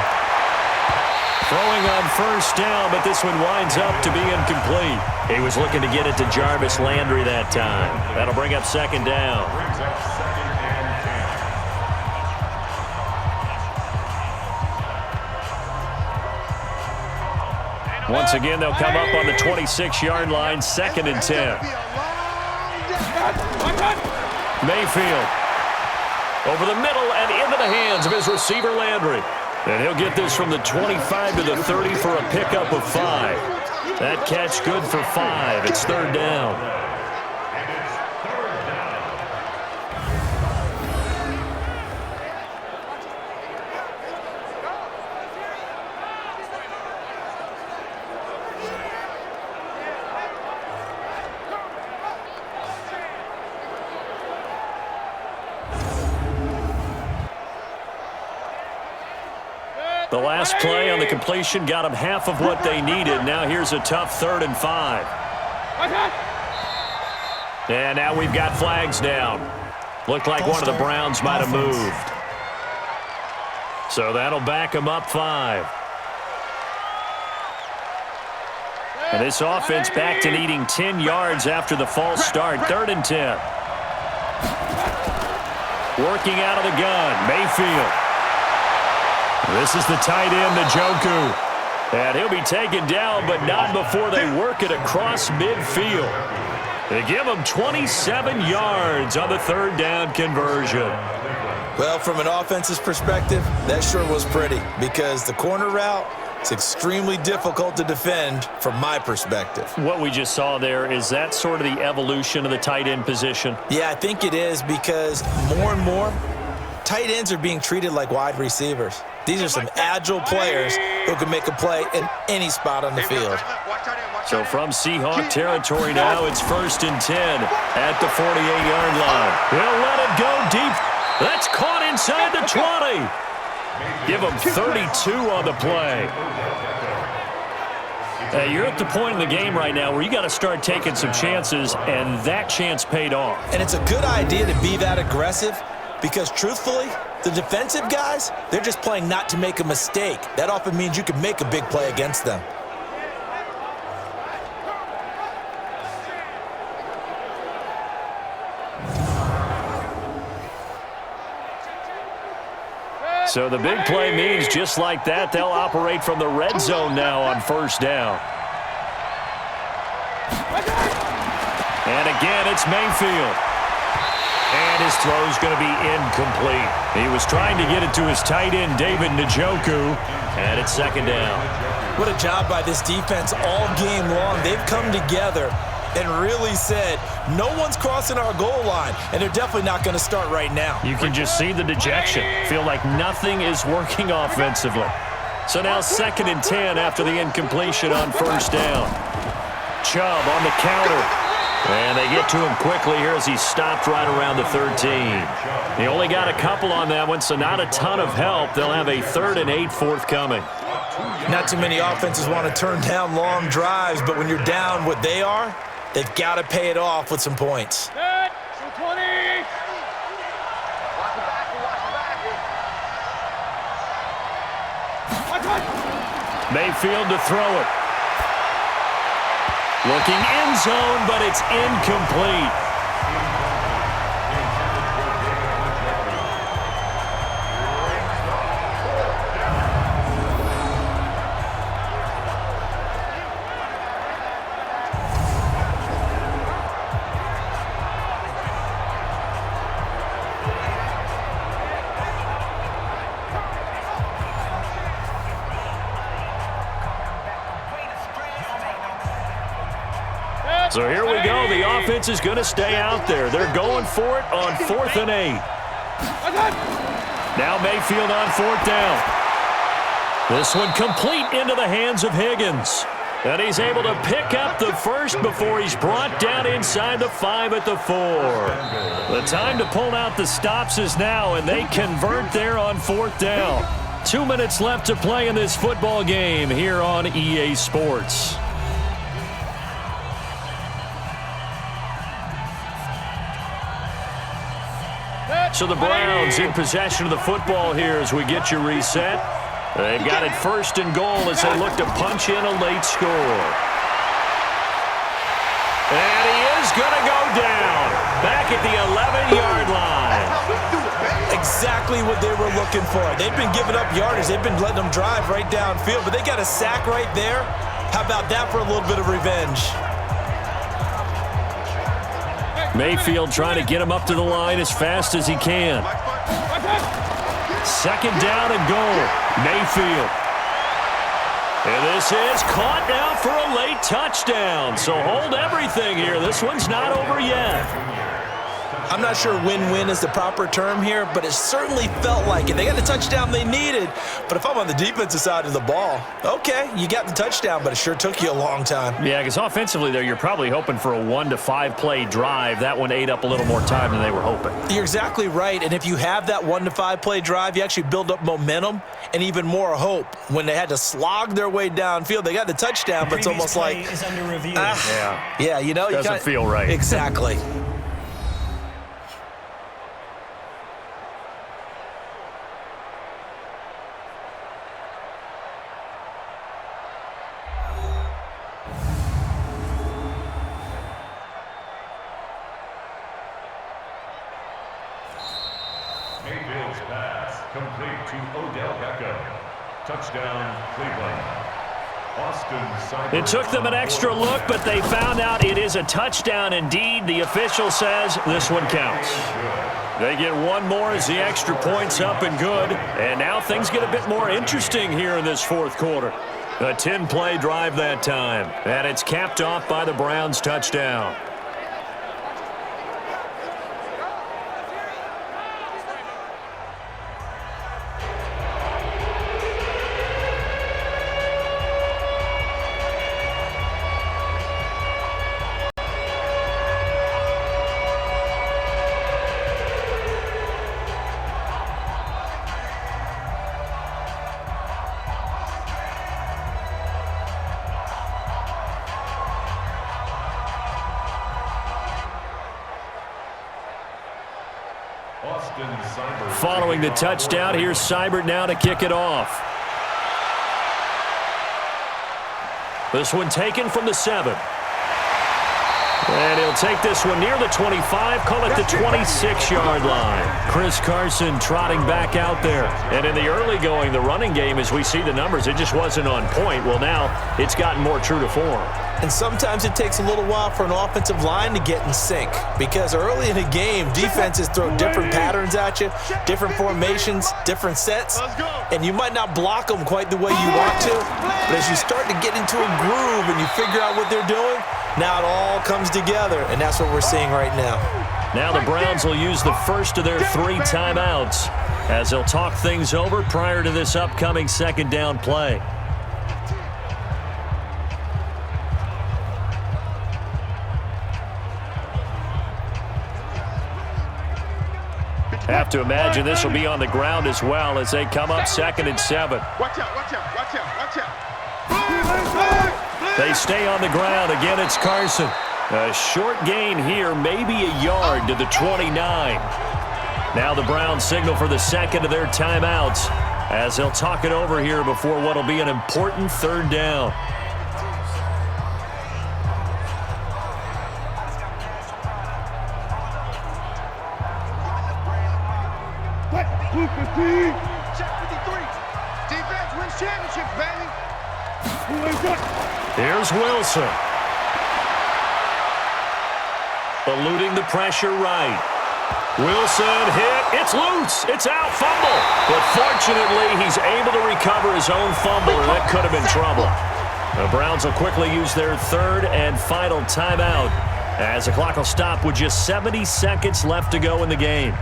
Throwing on first down, but this one winds up to be incomplete. He was looking to get it to Jarvis Landry that time. That'll bring up second down. Once again, they'll come up on the 26-yard line, 2nd and 10. Mayfield over the middle and into the hands of his receiver Landry. And he'll get this from the 25 to the 30 for a pickup of 5. That catch good for 5. It's third down. The last play on the completion got them half of what they needed. Now here's a tough 3rd and 5. And now we've got flags down. Looked like one of the Browns might have moved. So that'll back them up 5. And this offense back to needing 10 yards after the false start. 3rd and 10. Working out of the gun, Mayfield. This is the tight end, Njoku. And he'll be taken down, but not before they work it across midfield. They give him 27 yards on the 3rd down conversion. Well, from an offensive perspective, that sure was pretty because the corner route is extremely difficult to defend from my perspective. What we just saw there, is that sort of the evolution of the tight end position? Yeah, I think it is because more and more, tight ends are being treated like wide receivers. These are some agile players who can make a play in any spot on the field. So from Seahawk territory now, it's 1st and 10 at the 48-yard line. He'll let it go deep. That's caught inside the 20. Give him 32 on the play. You're at the point in the game right now where you got to start taking some chances, and that chance paid off. And it's a good idea to be that aggressive because, truthfully, the defensive guys, they're just playing not to make a mistake. That often means you can make a big play against them. So the big play means just like that, they'll operate from the red zone now on first down. And again, it's Mayfield. And his throw's going to be incomplete. He was trying to get it to his tight end, David Njoku, and it's second down. What a job by this defense all game long. They've come together and really said, no one's crossing our goal line, and they're definitely not going to start right now. You can just see the dejection. Feel like nothing is working offensively. So now 2nd and 10 after the incompletion on first down. Chubb on the counter. And they get to him quickly here as he stopped right around the 13. He only got a couple on that one, so not a ton of help. They'll have a 3rd and 8 forthcoming. Not too many offenses want to turn down long drives, but when you're down what they are, they've got to pay it off with some points. Set. 20. Mayfield to throw it. Looking end zone, but it's incomplete. So here we go. The offense is going to stay out there. They're going for it on 4th and 8. Now Mayfield on 4th down. This one complete into the hands of Higgins. And he's able to pick up the first before he's brought down inside the 5 at the 4. The time to pull out the stops is now, and they convert there on 4th down. 2 minutes left to play in this football game here on EA Sports. So the Browns in possession of the football here as we get you reset. They've got it 1st and goal as they look to punch in a late score. And he is going to go down back at the 11-yard line. Exactly what they were looking for. They've been giving up yardage. They've been letting them drive right downfield, but they got a sack right there. How about that for a little bit of revenge? Mayfield trying to get him up to the line as fast as he can. 2nd down and goal. Mayfield. And this is caught now for a late touchdown. So hold everything here. This one's not over yet. I'm not sure win-win is the proper term here, but it certainly felt like it. They got the touchdown they needed, but if I'm on the defensive side of the ball, okay, you got the touchdown, but it sure took you a long time. Yeah, because offensively there, you're probably hoping for a 1 to 5 play drive. That one ate up a little more time than they were hoping. You're exactly right, and if you have that 1 to 5 play drive, you actually build up momentum and even more hope. When they had to slog their way downfield, they got the touchdown, but it's almost like, is under review. yeah, you know, doesn't feel right. Exactly. Mayfield's pass complete to Odell Beckham. Touchdown, Cleveland. It took them an extra look, but they found out it is a touchdown indeed. The official says this one counts. They get one more as the extra point's up and good. And now things get a bit more interesting here in this 4th quarter. A 10-play drive that time. And it's capped off by the Browns' touchdown. Following the touchdown, here's Seibert now to kick it off. This one taken from the 7. And he'll take this one near the 25, call it the 26-yard line. Chris Carson trotting back out there. And in the early going, the running game, as we see the numbers, it just wasn't on point. Well, now it's gotten more true to form. And sometimes it takes a little while for an offensive line to get in sync, because early in a game, defenses throw different patterns at you, different formations, different sets, and you might not block them quite the way you want to, but as you start to get into a groove and you figure out what they're doing, now it all comes together, and that's what we're seeing right now. Now the Browns will use the first of their 3 timeouts as they'll talk things over prior to this upcoming second down play. Have to imagine this will be on the ground as well as they come up 2nd and 7. Watch out, watch out, watch out, watch out. They stay on the ground. Again, it's Carson. A short gain here, maybe a yard to the 29. Now the Browns signal for the second of their timeouts as they'll talk it over here before what will be an important 3rd down. Check 53. Defense wins championships, baby. Here's Wilson. Eluding the pressure right. Wilson hit. It's loose. It's out. Fumble. But fortunately, he's able to recover his own fumble, or that could have been trouble. The Browns will quickly use their 3rd and final timeout as the clock will stop with just 70 seconds left to go in the game.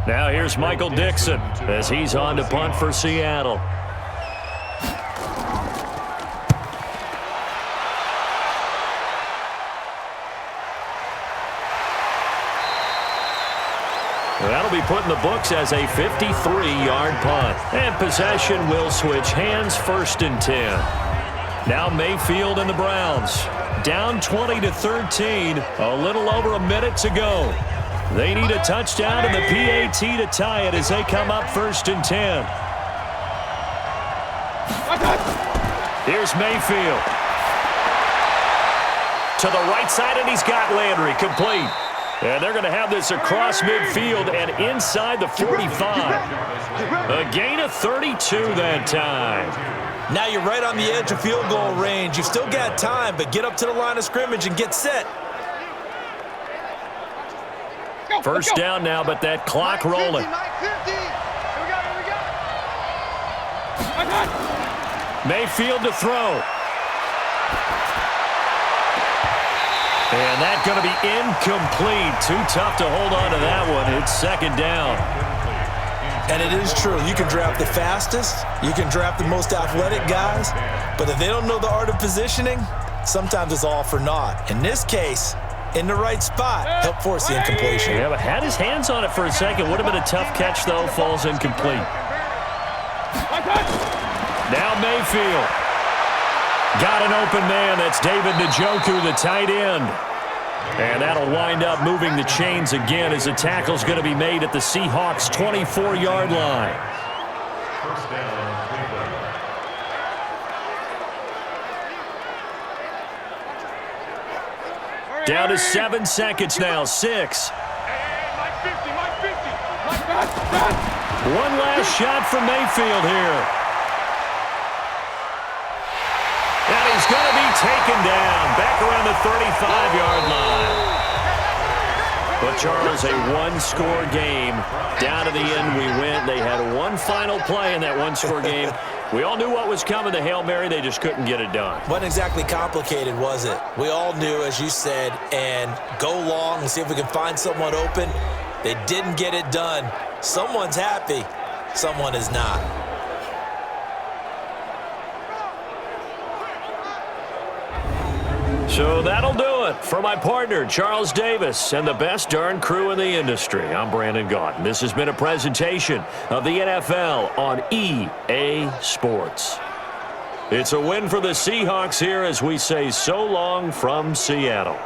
Now here's Michael Dixon as he's on to punt for Seattle. That'll be put in the books as a 53-yard punt. And possession will switch hands, 1st and 10. Now Mayfield and the Browns. Down 20-13, a little over a minute to go. They need a touchdown and the PAT to tie it as they come up 1st and 10. Here's Mayfield. To the right side, and he's got Landry complete. And they're going to have this across midfield and inside the 45. A gain of 32 that time. Now you're right on the edge of field goal range. You've still got time, but get up to the line of scrimmage and get set. First down now, but that clock rolling. Mayfield to throw. And that's going to be incomplete. Too tough to hold on to that one. It's 2nd down. And it is true. You can draft the fastest. You can draft the most athletic guys. But if they don't know the art of positioning, sometimes it's all for naught. In this case, in the right spot, help force the incompletion. Yeah, but had his hands on it for a second. Would have been a tough catch, though. Falls incomplete. Now Mayfield. Got an open man. That's David Njoku, the tight end. And that'll wind up moving the chains again as the tackle's going to be made at the Seahawks' 24-yard line. First down, Cleveland. Down to 7 seconds now. 6. One last shot for Mayfield here. And he's going to be taken down back around the 35-yard line. But, Charles, a one-score game. Down to the end we went. They had one final play in that one-score game. We all knew what was coming, the Hail Mary. They just couldn't get it done. Wasn't exactly complicated, was it? We all knew, as you said, and go long and see if we can find someone open. They didn't get it done. Someone's happy. Someone is not. So that'll do it for my partner, Charles Davis, and the best darn crew in the industry. I'm Brandon Gaudin. This has been a presentation of the NFL on EA Sports. It's a win for the Seahawks here as we say so long from Seattle.